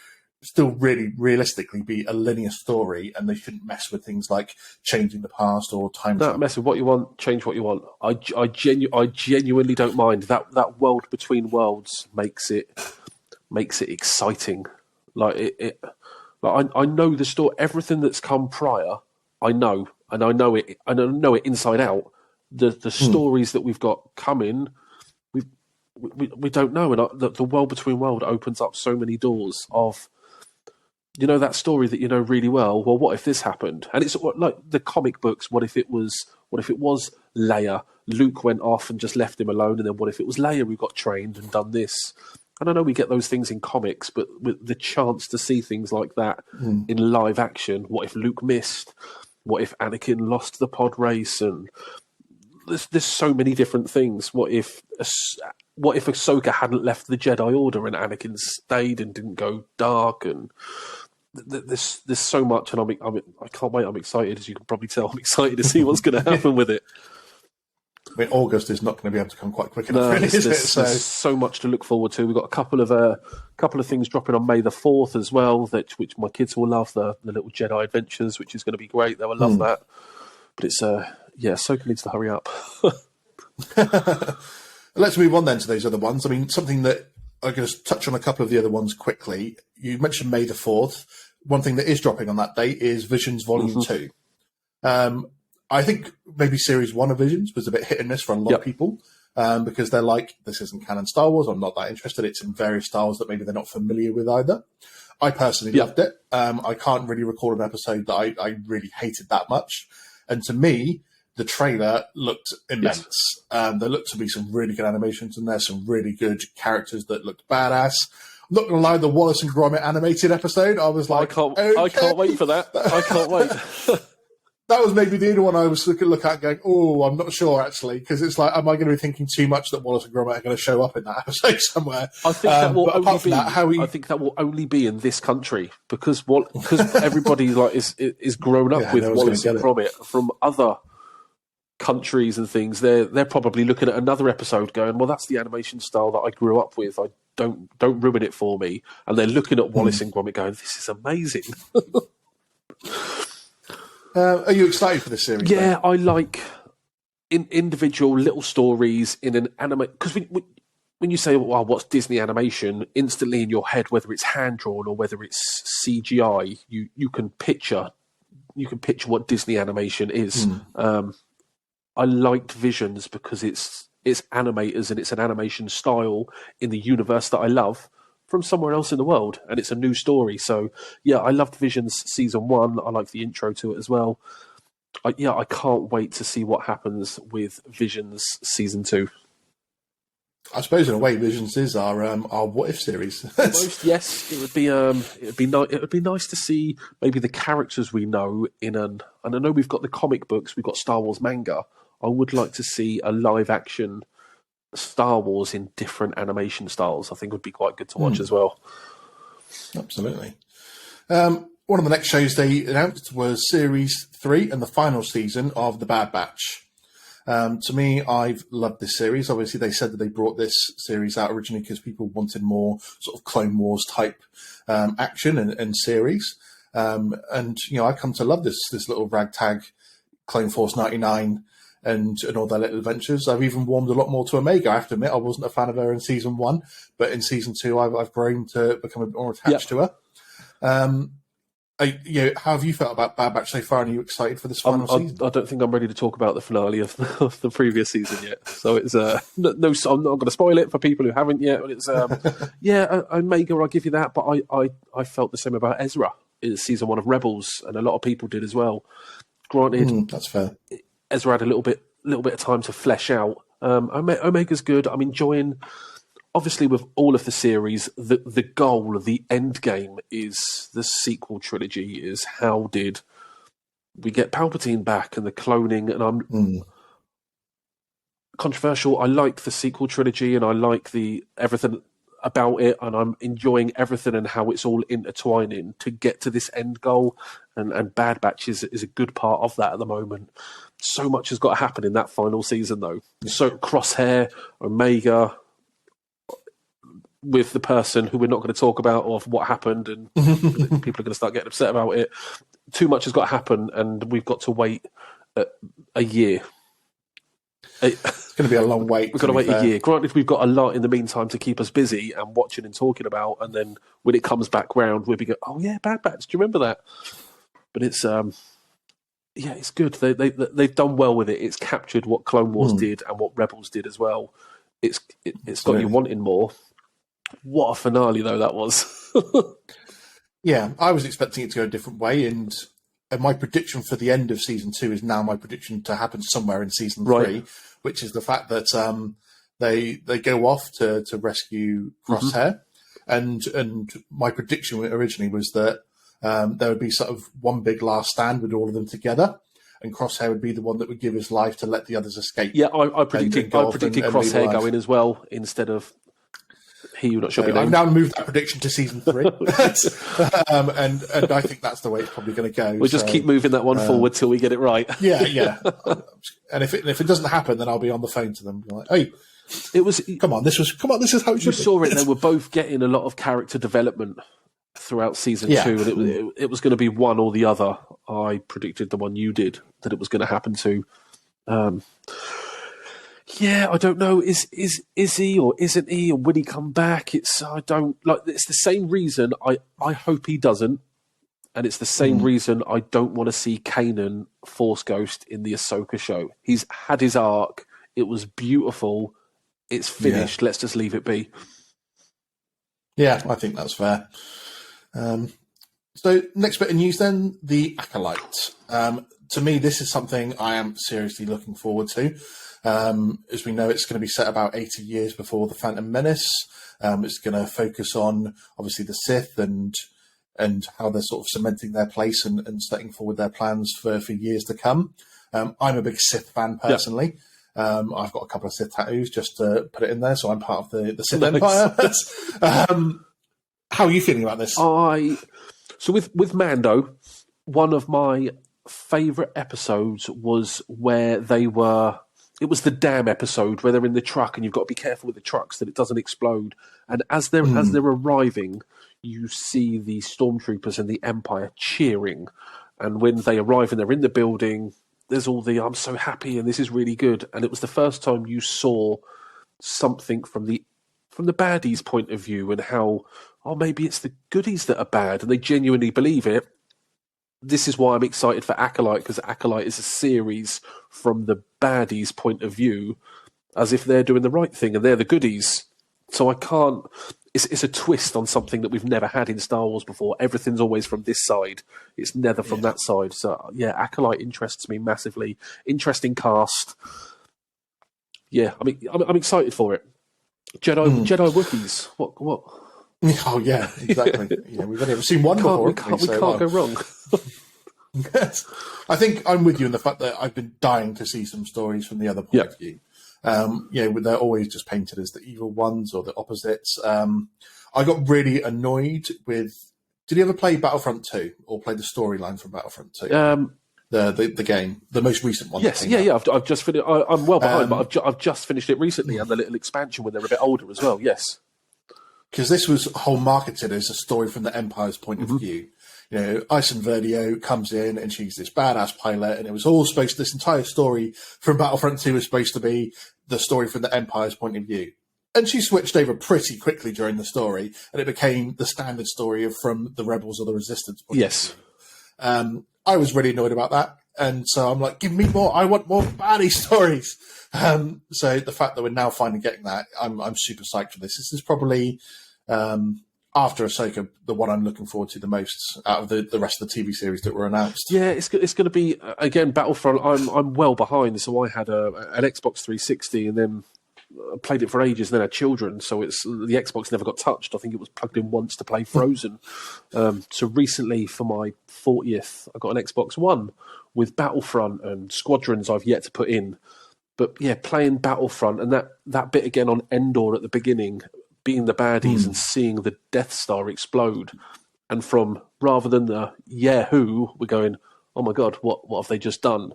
still really realistically be a linear story, and they shouldn't mess with things like changing the past or time No, travel. mess with what you want, change what you want. I genuinely don't mind that world between worlds makes it exciting. Like I know the story, everything that's come prior. I know, and I know it, and I know it inside out. The stories that we've got coming, we don't know, and the world between world opens up so many doors of. That story that you know really well. Well, what if this happened? And it's like the comic books. What if it was Leia? Luke went off and just left him alone. And then what if it was Leia who got trained and done this? And I know we get those things in comics, but with the chance to see things like that in live action, what if Luke missed? What if Anakin lost the pod race? And there's so many different things. What if Ahsoka hadn't left the Jedi Order and Anakin stayed and didn't go dark? And there's so much, and I can't wait. I'm excited, as you can probably tell. I'm excited to see what's going to happen with it. I mean, August is not going to be able to come quite quick enough, really, is it? There's so much to look forward to. We've got a couple of things dropping on May the 4th as well, which my kids will love. The little Jedi Adventures, which is going to be great. They will love that. But it's Ahsoka needs to hurry up. Let's move on then to those other ones. I mean, something that I'm going to touch on a couple of the other ones quickly. You mentioned May the 4th. One thing that is dropping on that date is Visions Volume 2. I think maybe Series 1 of Visions was a bit hit and miss for a lot of people because they're like, this isn't canon Star Wars. I'm not that interested. It's in various Star Wars that maybe they're not familiar with either. I personally loved it. I can't really recall an episode that I really hated that much. And to me, the trailer looked immense. There looked to be some really good animations in there, some really good characters that looked badass. I'm not going to lie, the Wallace and Gromit animated episode, I was like, I can't wait for that. I can't wait. That was maybe the only one I was look at going, oh, I'm not sure, actually, because it's like, am I going to be thinking too much that Wallace and Gromit are going to show up in that episode somewhere? I think that will I think that will only be in this country because everybody is grown up with Wallace and Gromit from other countries and things. They're probably looking at another episode going, well, that's the animation style that I grew up with. I don't ruin it for me. And they're looking at Wallace and Gromit going, this is amazing. Are you excited for this series? Yeah, I like individual little stories in an anime, because when you say, well, what's Disney animation, instantly in your head, whether it's hand drawn or whether it's CGI, you can picture what Disney animation is. I liked Visions because it's animators and it's an animation style in the universe that I love from somewhere else in the world, and it's a new story. So yeah, I loved Visions season 1. I like the intro to it as well. I can't wait to see what happens with Visions season 2. I suppose in a way, Visions is our What If series. Almost, yes. It would be nice to see maybe the characters we know and I know we've got the comic books, we've got Star Wars manga. I would like to see a live action Star Wars in different animation styles. I think would be quite good to watch as well. Absolutely. One of the next shows they announced was Series 3 and the final season of The Bad Batch. To me, I've loved this series. Obviously, they said that they brought this series out originally because people wanted more sort of Clone Wars type action and series. And I come to love this little ragtag Clone Force 99 and all their little adventures. I've even warmed a lot more to Omega. I have to admit, I wasn't a fan of her in season 1, but in season 2, I've grown to become a bit more attached to her. How have you felt about Bad Batch so far? And are you excited for this final season? I don't think I'm ready to talk about the finale of the previous season yet. So it's no, I'm not going to spoil it for people who haven't yet. But it's Omega, I'll give you that. But I felt the same about Ezra in season 1 of Rebels, and a lot of people did as well. Granted, that's fair. Ezra had a little bit of time to flesh out. Omega's good. I'm enjoying. Obviously, with all of the series, the goal, the end game is the sequel trilogy. Is how did we get Palpatine back and the cloning? And I'm controversial. I like the sequel trilogy and I like everything about it, and I'm enjoying everything and how it's all intertwining to get to this end goal. And Bad Batch is a good part of that at the moment. So much has got to happen in that final season, though. So Crosshair, Omega. with the person who we're not going to talk about of what happened, and people are going to start getting upset about it. Too much has got to happen, and we've got to wait a year. It's going to be a long wait. We've got to wait a year. Granted, we've got a lot in the meantime to keep us busy and watching and talking about, and then when it comes back round, we'll be going, oh yeah, Bad Batch, do you remember that? But it's it's good. They've done well with it. It's captured what Clone Wars did and what Rebels did as well. It's got you wanting more. What a finale though that was. Yeah, I was expecting it to go a different way, and my prediction for the end of season 2 is now my prediction to happen somewhere in season 3, which is the fact that they go off to rescue Crosshair, and my prediction originally was that there would be sort of one big last stand with all of them together, and Crosshair would be the one that would give his life to let the others escape. Yeah, I predicted Crosshair going as well instead of he not sure. I've now moved that prediction to season 3, and I think that's the way it's probably going to go. We'll just keep moving that one forward till we get it right. Yeah. And if it doesn't happen, then I'll be on the phone to them, like, "Hey, come on, this is how it should be." You saw it. They were both getting a lot of character development throughout season 2, and it was going to be one or the other. I predicted the one you did that it was going to happen to. Yeah, I don't know. Is he or isn't he, or will he come back? It's the same reason I hope he doesn't, and it's the same reason I don't want to see Kanan Force Ghost in the Ahsoka show. He's had his arc. It was beautiful. It's finished. Let's just leave it be. Yeah, I think that's fair. So next bit of news then, the Acolyte. To me, this is something I am seriously looking forward to. As we know, it's going to be set about 80 years before the Phantom Menace. It's going to focus on, obviously, the Sith and how they're sort of cementing their place and setting forward their plans for years to come. I'm a big Sith fan personally. I've got a couple of Sith tattoos just to put it in there, so I'm part of the Sith Empire. How are you feeling about this? So with Mando, one of my favourite episodes was where they were. It was the dam episode where they're in the truck and you've got to be careful with the trucks that it doesn't explode. And as they're arriving, you see the stormtroopers and the Empire cheering. And when they arrive and they're in the building, there's all the "I'm so happy and this is really good." And it was the first time you saw something from the baddies' point of view, and how maybe it's the goodies that are bad, and they genuinely believe it. This is why I'm excited for Acolyte, because Acolyte is a series from the baddies' point of view, as if they're doing the right thing and they're the goodies. So I can't. It's a twist on something that we've never had in Star Wars before. Everything's always from this side. It's never from that side. So yeah, Acolyte interests me massively. Interesting cast. Yeah, I'm excited for it. Jedi Wookiees. What? Oh yeah, exactly. We've only ever seen one before. We can't go wrong. Yes. I think I'm with you in the fact that I've been dying to see some stories from the other point of view. They're always just painted as the evil ones or the opposites. I got really annoyed with. Did you ever play Battlefront 2 or play the storyline from Battlefront 2? The game, the most recent one. Yes, I've just finished. I'm well behind, but I've just finished it recently, and the little expansion when they're a bit older as well. Yes. Because this was whole marketed as a story from the Empire's point of view. Ison Verdio comes in and she's this badass pilot, and it was all this entire story from Battlefront 2 was supposed to be the story from the Empire's point of view. And she switched over pretty quickly during the story, and it became the standard story from the Rebels or the Resistance point of view. I was really annoyed about that. And so I'm like, give me more. I want more baddie stories. So the fact that we're now finally getting that, I'm super psyched for this. This is probably, after Ahsoka, the one I'm looking forward to the most out of the rest of the TV series that were announced. Yeah, it's going to be, again, Battlefront. I'm well behind. So I had an Xbox 360 and then played it for ages, and then had children. So the Xbox never got touched. I think it was plugged in once to play Frozen. So recently, for my 40th, I got an Xbox One with Battlefront and Squadrons I've yet to put in. But yeah, playing Battlefront and that bit again on Endor at the beginning, being the baddies and seeing the Death Star explode. And from, rather than the who, we're going, oh my God, what have they just done?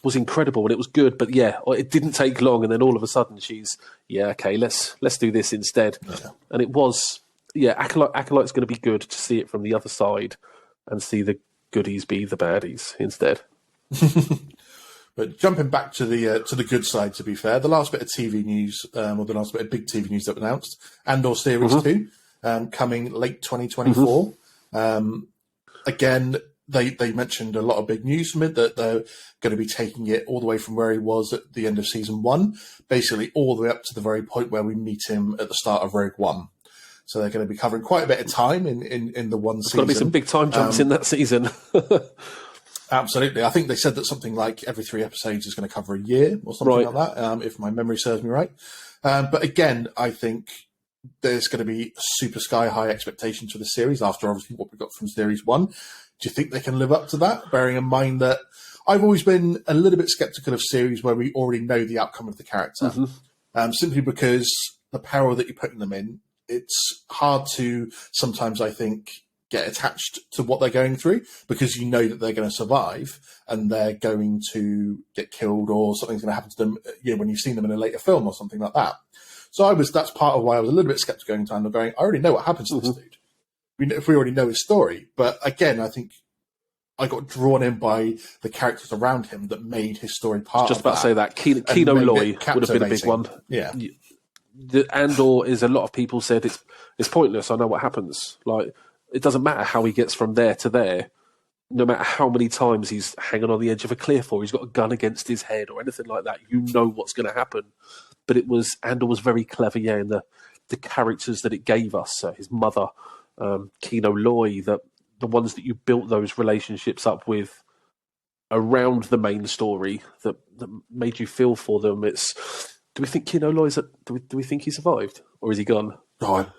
was incredible and it was good. But yeah, it didn't take long, and then all of a sudden she's okay, let's do this instead. Yeah. And it was Acolyte's going to be good to see it from the other side and see the goodies be the baddies instead. But jumping back to the good side, to be fair, the last bit of TV news, or the last bit of big TV news that was announced, Andor Series 2, coming late 2024. Again, they mentioned a lot of big news from it, that they're going to be taking it all the way from where he was at the end of season 1, basically all the way up to the very point where we meet him at the start of Rogue One. So they're going to be covering quite a bit of time in the one season. There's got to be some big time jumps in that season. Absolutely. I think they said that something like every 3 episodes is going to cover a year or something like that, if my memory serves me right. But again, I think there's going to be super sky high expectations for the series after obviously what we got from series 1. Do you think they can live up to that? Bearing in mind that I've always been a little bit skeptical of series where we already know the outcome of the character, simply because the peril that you're putting them in, it's hard to sometimes, I think, get attached to what they're going through, because you know that they're going to survive and they're going to get killed or something's going to happen to them, when you've seen them in a later film or something like that. So that's part of why I was a little bit skeptical going into going, I already know what happens to this dude. If we already know his story. But again, I think I got drawn in by the characters around him that made his story part Just of about to say that. Kino Loy would have been a big one. Yeah. The Andor is, a lot of people said it's pointless. I know what happens. Like, it doesn't matter how he gets from there to there. No matter how many times he's hanging on the edge of a cliff or he's got a gun against his head or anything like that, you know what's going to happen. But Andor was very clever, in the characters that it gave us. His mother, Kino Loy, the ones that you built those relationships up with around the main story that made you feel for them. Do we think Kino Loy's do we think he survived, or is he gone? Oh,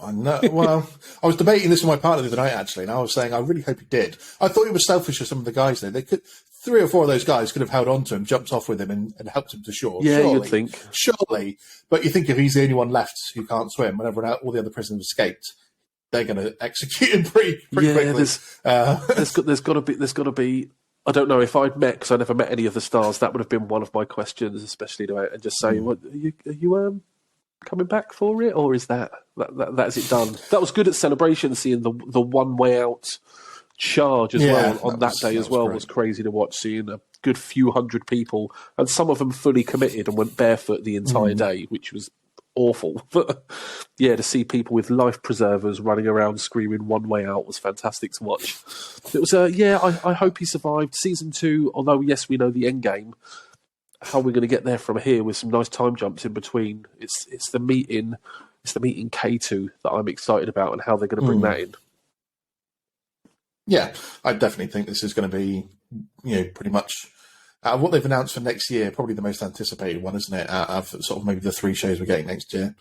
I know. Well, I was debating this with my partner the other night, actually, and I was saying I really hope he did. I thought it was selfish of some of the guys there. They could 3 or 4 of those guys could have held on to him, jumped off with him, and helped him to shore. Yeah, surely, you'd think. Surely. But you think if he's the only one left who can't swim, whenever all the other prisoners escaped, they're going to execute him pretty quickly. There's got to be. I don't know if I'd met, because I never met any of the stars. That would have been one of my questions, especially and just say, "What are you coming back for it, or is that's it done?" That was good at Celebration, seeing the one way out charge as well on that day as well. Was crazy to watch, seeing a good few hundred people, and some of them fully committed and went barefoot the entire day, which was awful. But yeah, to see people with life preservers running around screaming one way out was fantastic to watch. It was I hope he survived. Season 2, although yes, we know the end game, how we're going to get there from here with some nice time jumps in between. It's the meeting K2 that I'm excited about, and how they're going to bring that in. Yeah, I definitely think this is going to be, pretty much what they've announced for next year, probably the most anticipated one, isn't it? Out of sort of maybe the 3 shows we're getting next year.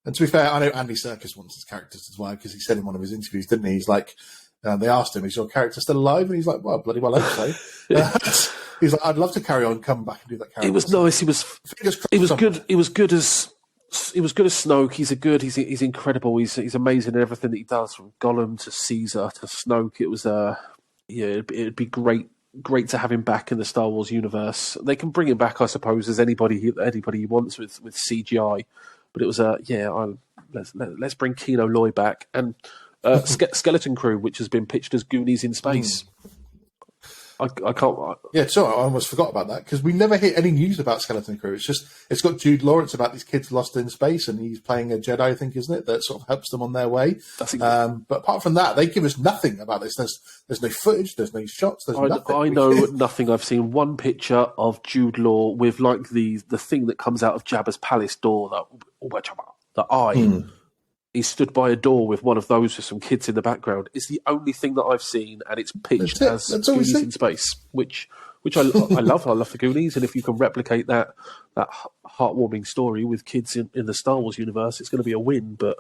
And to be fair, I know Andy Serkis wants his characters as well, because he said in one of his interviews, didn't he? He's like, they asked him, is your character still alive? And he's like, well, bloody well, I hope so. He's like, I'd love to carry on, come back and do that character. It was nice. He was good. He was good as Snoke. He's incredible. He's amazing in everything that he does, from Gollum to Caesar to Snoke. It was it'd be great to have him back in the Star Wars universe. They can bring him back, I suppose, as anybody he wants with CGI. But it was let's bring Kino Loy back, and Skeleton Crew, which has been pitched as Goonies in space. I can't. Yeah, so I almost forgot about that, because we never hear any news about Skeleton Crew. It's got Jude Lawrence about these kids lost in space, and he's playing a Jedi, I think, isn't it? That sort of helps them on their way. But apart from that, they give us nothing about this. There's no footage, there's no shots, there's nothing. I know nothing. I've seen one picture of Jude Law with like the thing that comes out of Jabba's palace door, the eye. He stood by a door with one of those with some kids in the background. It's the only thing that I've seen, and it's pitched as Goonies in space, which I love. I love the Goonies, and if you can replicate that heartwarming story with kids in the Star Wars universe, it's going to be a win. But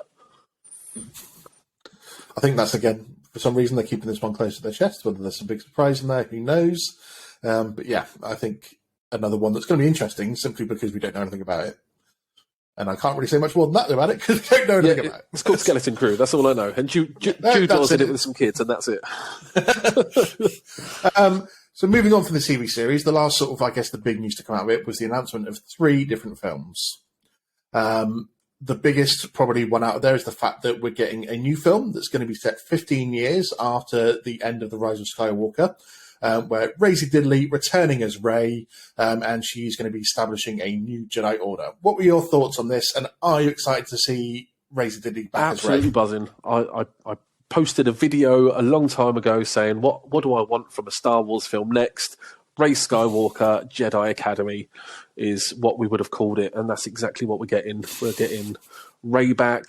I think that's, again, for some reason they're keeping this one close to their chest. Whether there's some big surprise in there, who knows? But yeah, I think another one that's going to be interesting, simply because we don't know anything about it. And I can't really say much more than that about it, because we don't know anything about it. It's called Skeleton Crew, that's all I know. And Jude Law's in it with some kids, and that's it. So moving on from the TV series, the last sort of, I guess, the big news to come out of it was the announcement of 3 different films. The biggest probably one out of there is the fact that we're getting a new film that's going to be set 15 years after the end of The Rise of Skywalker, where Maisie Diddley returning as Rey, and she's going to be establishing a new Jedi Order. What were your thoughts on this, and are you excited to see Maisie Diddley back Absolutely as Rey? buzzing. I posted a video a long time ago saying, what do I want from a Star Wars film next? Rey Skywalker Jedi Academy is what we would have called it, and that's exactly what we're getting. We're getting Rey back.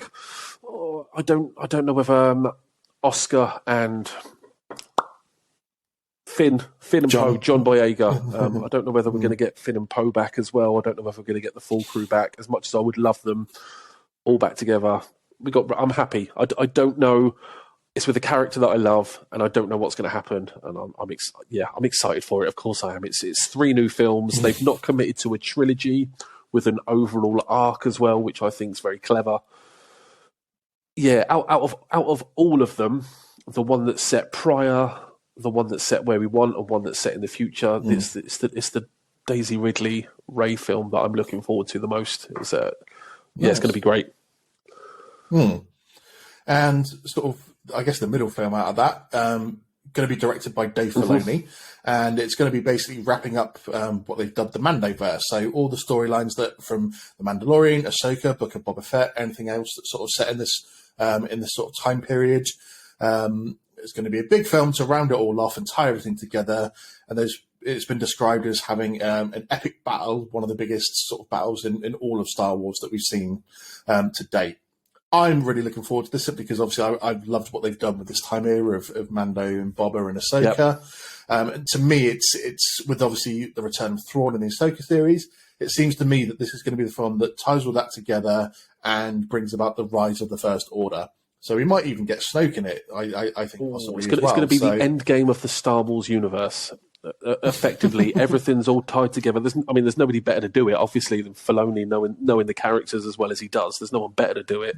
Oh, I don't know whether Oscar and Finn and Poe, John Boyega. I don't know whether we're going to get Finn and Poe back as well. I don't know whether we're going to get the full crew back. As much as I would love them all back together, I'm happy. I don't know. It's with a character that I love, and I don't know what's going to happen. And I'm excited for it. Of course I am. It's 3 new films. They've not committed to a trilogy with an overall arc as well, which I think is very clever. Yeah, out of all of them, the one that's set prior, the one that's set where we want, and one that's set in the future, it's the Daisy Ridley Rey film that I'm looking forward to the most. It's going to be great. And sort of, I guess the middle film out of that, going to be directed by Dave Filoni, and it's going to be basically wrapping up what they've dubbed the Mandoverse. So all the storylines that from the Mandalorian, Ahsoka, Book of Boba Fett, anything else that's sort of set in this sort of time period. It's going to be a big film to round it all off and tie everything together. And it's been described as having an epic battle, one of the biggest sort of battles in all of Star Wars that we've seen to date. I'm really looking forward to this simply because obviously I've loved what they've done with this time era of Mando and Boba and Ahsoka. Yep. And to me, it's with obviously the return of Thrawn in the Ahsoka series. It seems to me that this is going to be the film that ties all that together and brings about the rise of the First Order. So we might even get Snoke in it. I think possibly it's going to be the end game of the Star Wars universe. Effectively, everything's all tied together. There's nobody better to do it, obviously, than Filoni, knowing the characters as well as he does. There's no one better to do it.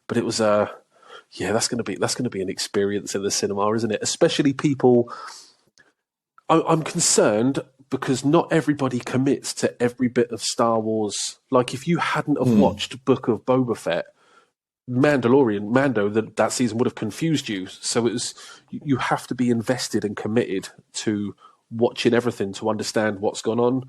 But it was, that's going to be an experience in the cinema, isn't it? Especially people. I'm concerned because not everybody commits to every bit of Star Wars. Like if you hadn't have watched Book of Boba Fett, Mando, that season would have confused you. So you have to be invested and committed to watching everything to understand what's gone on,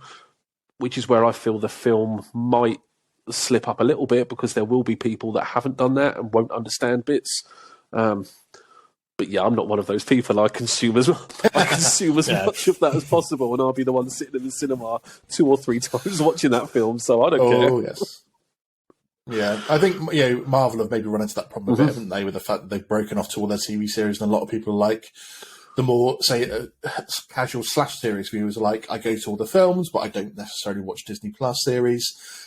which is where I feel the film might slip up a little bit because there will be people that haven't done that and won't understand bits. But yeah, I'm not one of those people. I consume as much of that as possible, and I'll be the one sitting in the cinema 2 or 3 times watching that film. So I don't care. Oh yes. Yeah, I think Marvel have maybe run into that problem a bit, haven't they, with the fact that they've broken off to all their TV series, and a lot of people like the more, say, casual slash series viewers are like, I go to all the films, but I don't necessarily watch Disney Plus series,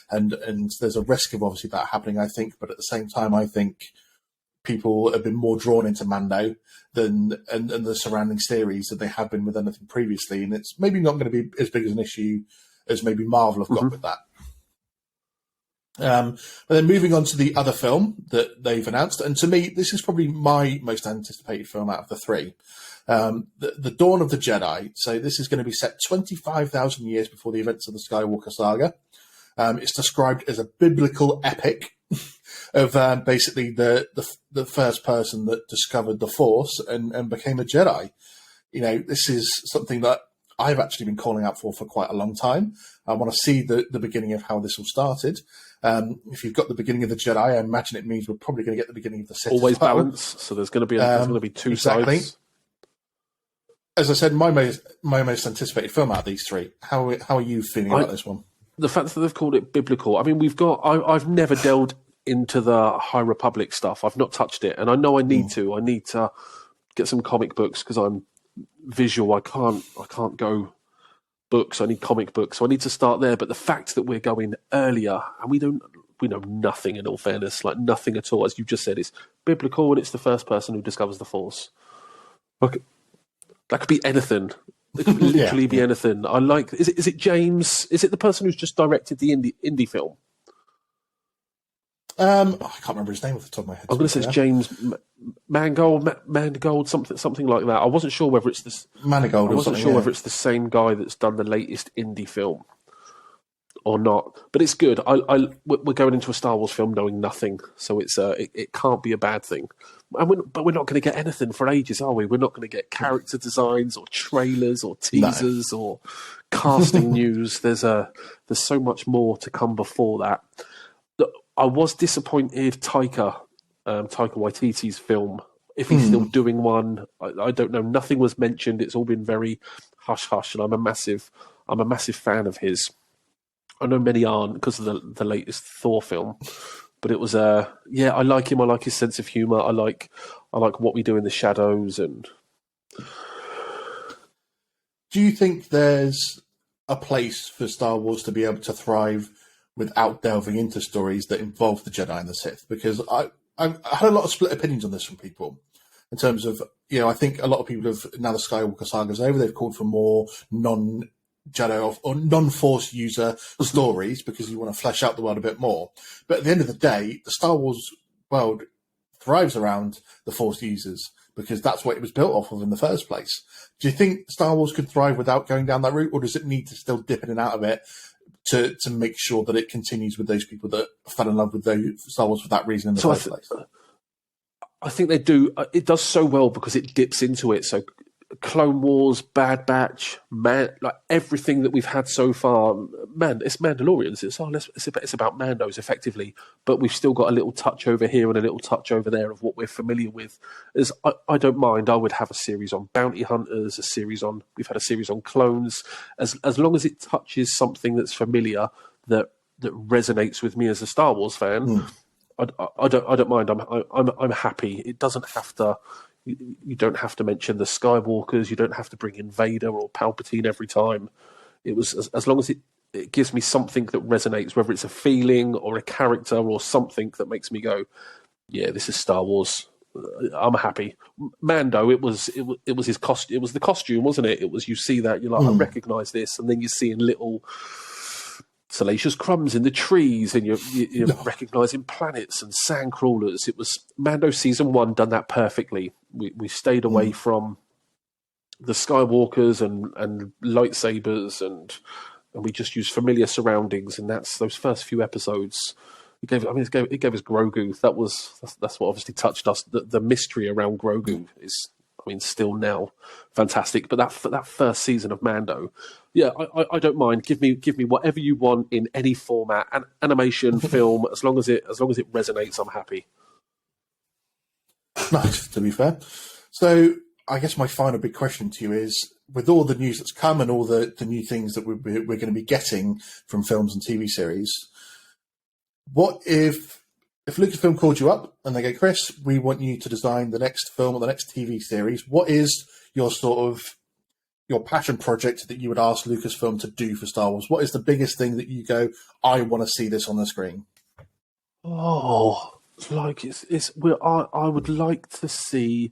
and there's a risk of obviously that happening, I think, but at the same time, I think people have been more drawn into Mando and the surrounding series than they have been with anything previously, and it's maybe not going to be as big as an issue as maybe Marvel have got with that. But then moving on to the other film that they've announced, and to me, this is probably my most anticipated film out of the 3, the Dawn of the Jedi. So this is going to be set 25,000 years before the events of the Skywalker saga. It's described as a biblical epic of basically the first person that discovered the Force and became a Jedi. This is something that I've actually been calling out for quite a long time. I want to see the beginning of how this all started. If you've got the beginning of the Jedi, I imagine it means we're probably going to get the beginning of the Sith. Always balance. So there's going to be 2 sides. As I said, my most anticipated film out of these 3. How are you feeling about this one? The fact that they've called it biblical. I mean, I've never delved into the High Republic stuff. I've not touched it, and I know I need to. I need to get some comic books because I'm visual. I can't go books. I need comic books, so I need to start there. But the fact that we're going earlier and we know nothing, in all fairness, like nothing at all, as you just said, it's biblical and it's the first person who discovers the Force. Like, that could be anything. It could literally be anything. I like. Is it James? Is it the person who's just directed the indie film? I can't remember his name off the top of my head. I'm going to say it's James Mangold, something like that. I wasn't sure whether it's this. Manigold. I wasn't sure whether it's the same guy that's done the latest indie film or not. But it's good. We're going into a Star Wars film knowing nothing, so it can't be a bad thing. But we're not going to get anything for ages, are we? We're not going to get character designs or trailers or teasers or casting news. There's so much more to come before that. I was disappointed Taika Waititi's film, if he's still doing one. I don't know. Nothing was mentioned. It's all been very hush hush, and I'm a massive fan of his. I know many aren't because of the latest Thor film, but it was I like him. I like his sense of humour. I like what we do in the shadows. And do you think there's a place for Star Wars to be able to thrive without delving into stories that involve the Jedi and the Sith? Because I've had a lot of split opinions on this from people in terms of, I think a lot of people have, now the Skywalker saga's over, they've called for more non-Jedi or non-Force user stories because you want to flesh out the world a bit more. But at the end of the day, the Star Wars world thrives around the Force users because that's what it was built off of in the first place. Do you think Star Wars could thrive without going down that route, or does it need to still dip in and out of it to make sure that it continues with those people that fell in love with those Star Wars for that reason in the first place? I think they do. It does so well because it dips into it. So Clone Wars, Bad Batch, like everything that we've had so far, it's Mandalorians. It's about Mandos effectively, but we've still got a little touch over here and a little touch over there of what we're familiar with. I don't mind. I would have a series on bounty hunters, we've had a series on clones, as long as it touches something that's familiar that resonates with me as a Star Wars fan. I don't mind. I'm happy. It doesn't have to. You don't have to mention the Skywalkers. You don't have to bring in Vader or Palpatine every time. It was as long as it gives me something that resonates, whether it's a feeling or a character or something that makes me go, yeah, this is Star Wars. I'm happy. Mando, it was his costume. It was the costume, wasn't it? It was, you see that, you're like, I recognise this, and then you're seeing little salacious crumbs in the trees, and you're recognising planets and sand crawlers. It was Mando season 1 done that perfectly. We stayed away from the Skywalkers and lightsabers, and we just used familiar surroundings. And that's those first few episodes. It gave us Grogu. That's what obviously touched us. The mystery around Grogu is, still now fantastic. But that first season of Mando, yeah, I don't mind. Give me whatever you want in any format, animation, film, as long as it resonates, I'm happy. Nice, to be fair. So I guess my final big question to you is, with all the news that's come and all the new things that we're going to be getting from films and TV series, what if Lucasfilm called you up and they go, Chris, we want you to design the next film or the next TV series? What is your your passion project that you would ask Lucasfilm to do for Star Wars? What is the biggest thing that you go, I want to see this on the screen? Oh, I would like to see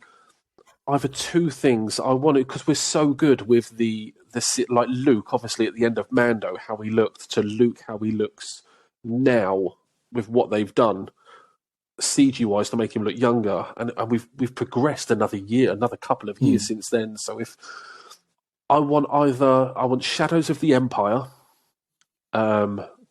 either two things. I want it because we're so good with the like Luke, obviously at the end of Mando, how he looked, to Luke how he looks now with what they've done CG wise to make him look younger, and we've progressed another couple of years since then. So if I want Shadows of the Empire,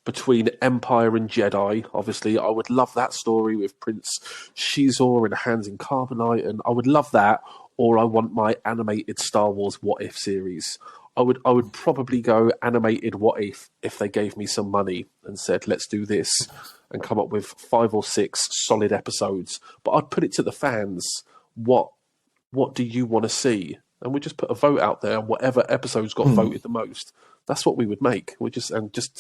between Empire and Jedi. Obviously, I would love that story with Prince Shizor and Hands in Carbonite, and I would love that. Or I want my animated Star Wars What If series. I would probably go animated What If they gave me some money and said, let's do this, and come up with 5 or 6 solid episodes. But I'd put it to the fans. What do you want to see? And we just put a vote out there, and whatever episodes got voted the most, that's what we would make. We just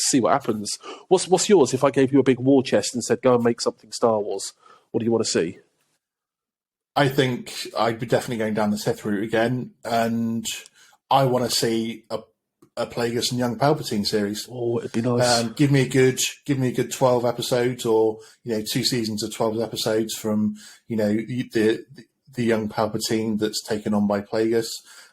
see what happens. What's yours? If I gave you a big war chest and said, go and make something Star Wars, what do you want to see? I think I'd be definitely going down the Sith route again, and I want to see a Plagueis and Young Palpatine series. Oh, it'd be nice. Give me a good 12 episodes, or 2 seasons of 12 episodes from the young Palpatine that's taken on by Plagueis.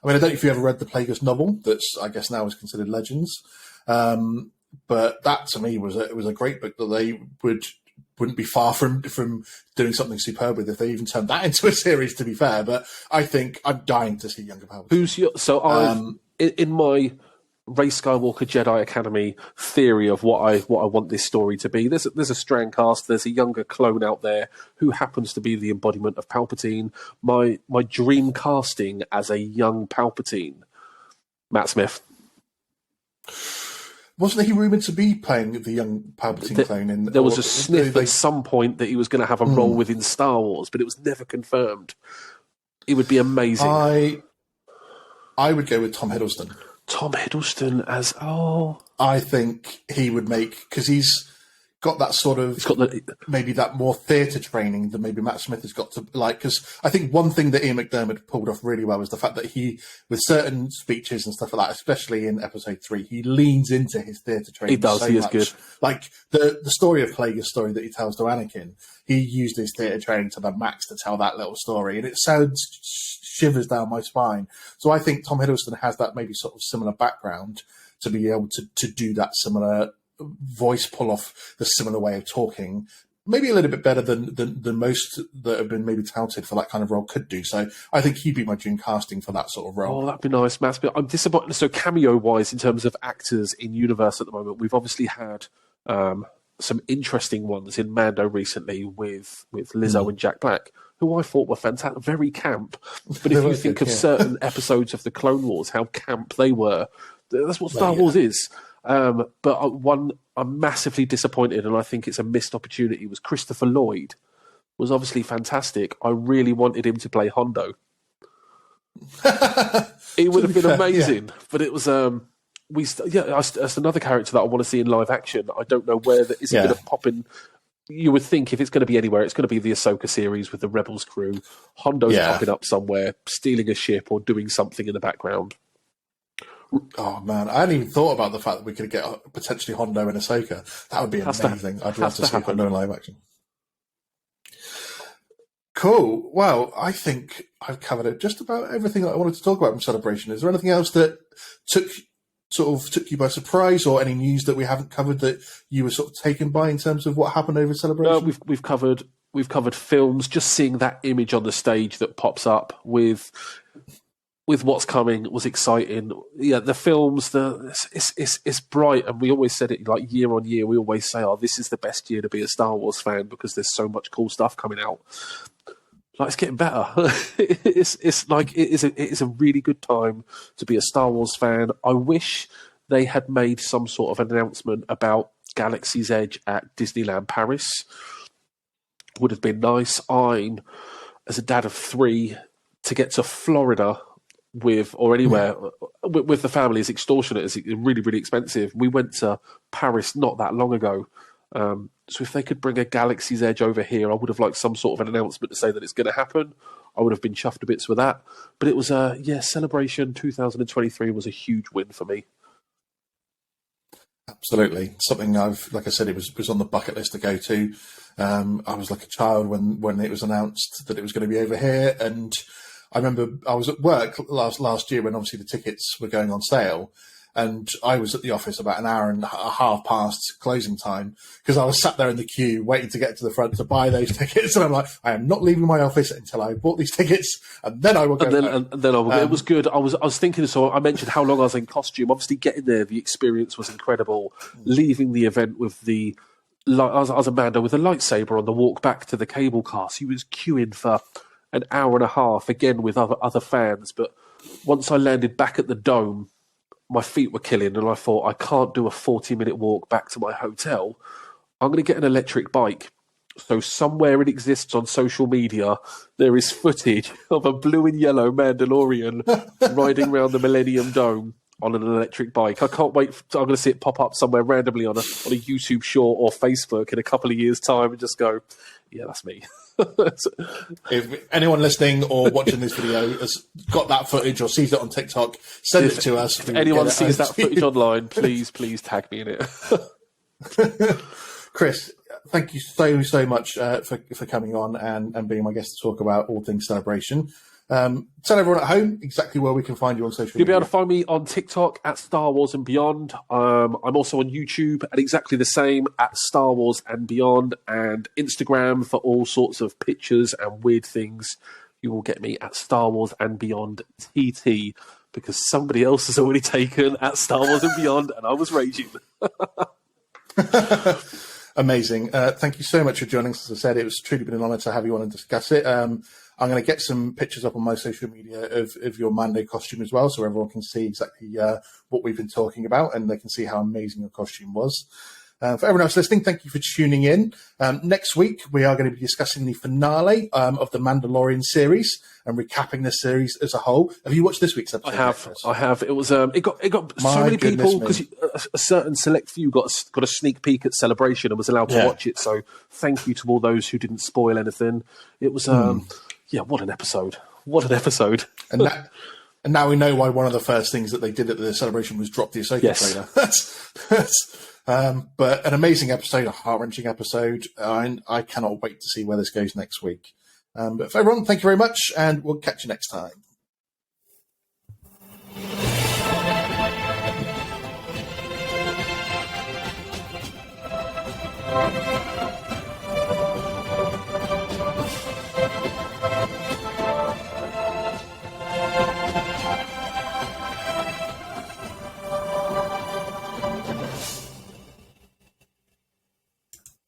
I don't know if you ever read the Plagueis novel, that's I guess now is considered Legends, but that to me was a great book that they would wouldn't be far from doing something superb with if they even turned that into a series, to be fair. But I think I'm dying to see younger Palpatine. In my Rey Skywalker Jedi Academy theory of what I want this story to be, there's a strand cast, there's a younger clone out there who happens to be the embodiment of Palpatine. My dream casting as a young Palpatine, Matt Smith. Wasn't he rumoured to be playing the young Palpatine clone? There was a sniff at some point that he was going to have a role within Star Wars, but it was never confirmed. It would be amazing. I would go with Tom Hiddleston. Tom Hiddleston as I think he would make, because he's got that sort of maybe that more theatre training than maybe Matt Smith has got to because I think one thing that Ian McDiarmid pulled off really well was the fact that he, with certain speeches and stuff like that, especially in episode 3, he leans into his theatre training. He does. So he is much. good. Like the story of Plagueis story that he tells to Anakin, he used his theatre training to the max to tell that little story, and it sounds shivers down my spine. So I think Tom Hiddleston has that maybe sort of similar background to be able to do that similar voice, pull off the similar way of talking, maybe a little bit better than most that have been maybe touted for that kind of role could do. So I think he'd be my dream casting for that sort of role. Oh, that'd be nice, Matt. But I'm disappointed. So cameo-wise, in terms of actors in universe at the moment, we've obviously had some interesting ones in Mando recently with Lizzo and Jack Black, who I thought were fantastic, very camp. But if you think of certain episodes of the Clone Wars, how camp they were, that's what Star Wars is. But one I'm massively disappointed, and I think it's a missed opportunity, was Christopher Lloyd. Was obviously fantastic. I really wanted him to play Hondo. It would have been amazing, but it was that's another character that I want to see in live action. I don't know where that is going to pop in. You would think if it's going to be anywhere, it's going to be the Ahsoka series with the Rebels crew. Hondo's popping up somewhere, stealing a ship or doing something in the background. Oh man, I hadn't even thought about the fact that we could get potentially Hondo and Ahsoka. That would be amazing. I'd love to see Hondo in live action. Cool. Well, I think I've covered just about everything that I wanted to talk about from Celebration. Is there anything else that took you by surprise, or any news that we haven't covered that you were sort of taken by in terms of what happened over Celebration? No, we've covered films. Just seeing that image on the stage that pops up with what's coming was exciting. Yeah, the films, it's bright, and we always said it like year on year. We always say, "Oh, this is the best year to be a Star Wars fan because there's so much cool stuff coming out." Like, it's getting better. It's like it is a really good time to be a Star Wars fan. I wish they had made some sort of announcement about Galaxy's Edge at Disneyland Paris. Would have been nice. I'm, as a dad of 3, to get to Florida or anywhere with the family is extortionate. It's really, really expensive. We went to Paris not that long ago. So if they could bring a Galaxy's Edge over here, I would have liked some sort of an announcement to say that it's going to happen. I would have been chuffed to bits with that. But it was Celebration 2023 was a huge win for me. Absolutely. Something like I said, it was on the bucket list to go to. I was like a child when it was announced that it was going to be over here, and I remember I was at work last year when obviously the tickets were going on sale, and I was at the office about an hour and a half past closing time because I was sat there in the queue waiting to get to the front to buy those tickets. And I'm like, I am not leaving my office until I bought these tickets, and then I will go. And then I will. It was good. I was thinking. So I mentioned how long I was in costume. Obviously, getting there, the experience was incredible. Leaving the event with I was a Mando with a lightsaber on the walk back to the cable car. So he was queuing for an hour and a half again with other fans. But once I landed back at the Dome, my feet were killing, and I thought, I can't do a 40-minute walk back to my hotel. I'm going to get an electric bike. So somewhere it exists on social media, there is footage of a blue and yellow Mandalorian riding around the Millennium Dome on an electric bike. I can't wait. I'm going to see it pop up somewhere randomly on a YouTube short or Facebook in a couple of years' time and just go, yeah, that's me. If anyone listening or watching this video has got that footage or sees it on TikTok, send it to us. If anyone sees that footage online, please tag me in it. Chris, thank you so much for coming on and being my guest to talk about all things Celebration. Tell everyone at home exactly where we can find you on social You'll be media. able to find me on TikTok at Star Wars and Beyond. I'm also on YouTube at exactly the same at Star Wars and Beyond, and Instagram for all sorts of pictures and weird things. You will get me at Star Wars and Beyond TT, because somebody else has already taken at Star Wars and Beyond, and I was raging. Amazing. Thank you so much for joining us. As I said, it's truly been an honour to have you on and discuss it. I'm going to get some pictures up on my social media of your Mando costume as well, so everyone can see exactly what we've been talking about, and they can see how amazing your costume was. For everyone else listening, thank you for tuning in. Next week, we are going to be discussing the finale of the Mandalorian series and recapping the series as a whole. Have you watched this week's episode? I have. It was it got so many people, because a certain select few got a sneak peek at Celebration and was allowed to watch it. So thank you to all those who didn't spoil anything. It was what an episode! What an episode! And now we know why one of the first things that they did at the Celebration was drop the Ahsoka trailer. But an amazing episode, a heart-wrenching episode. I cannot wait to see where this goes next week. But for everyone, thank you very much, and we'll catch you next time.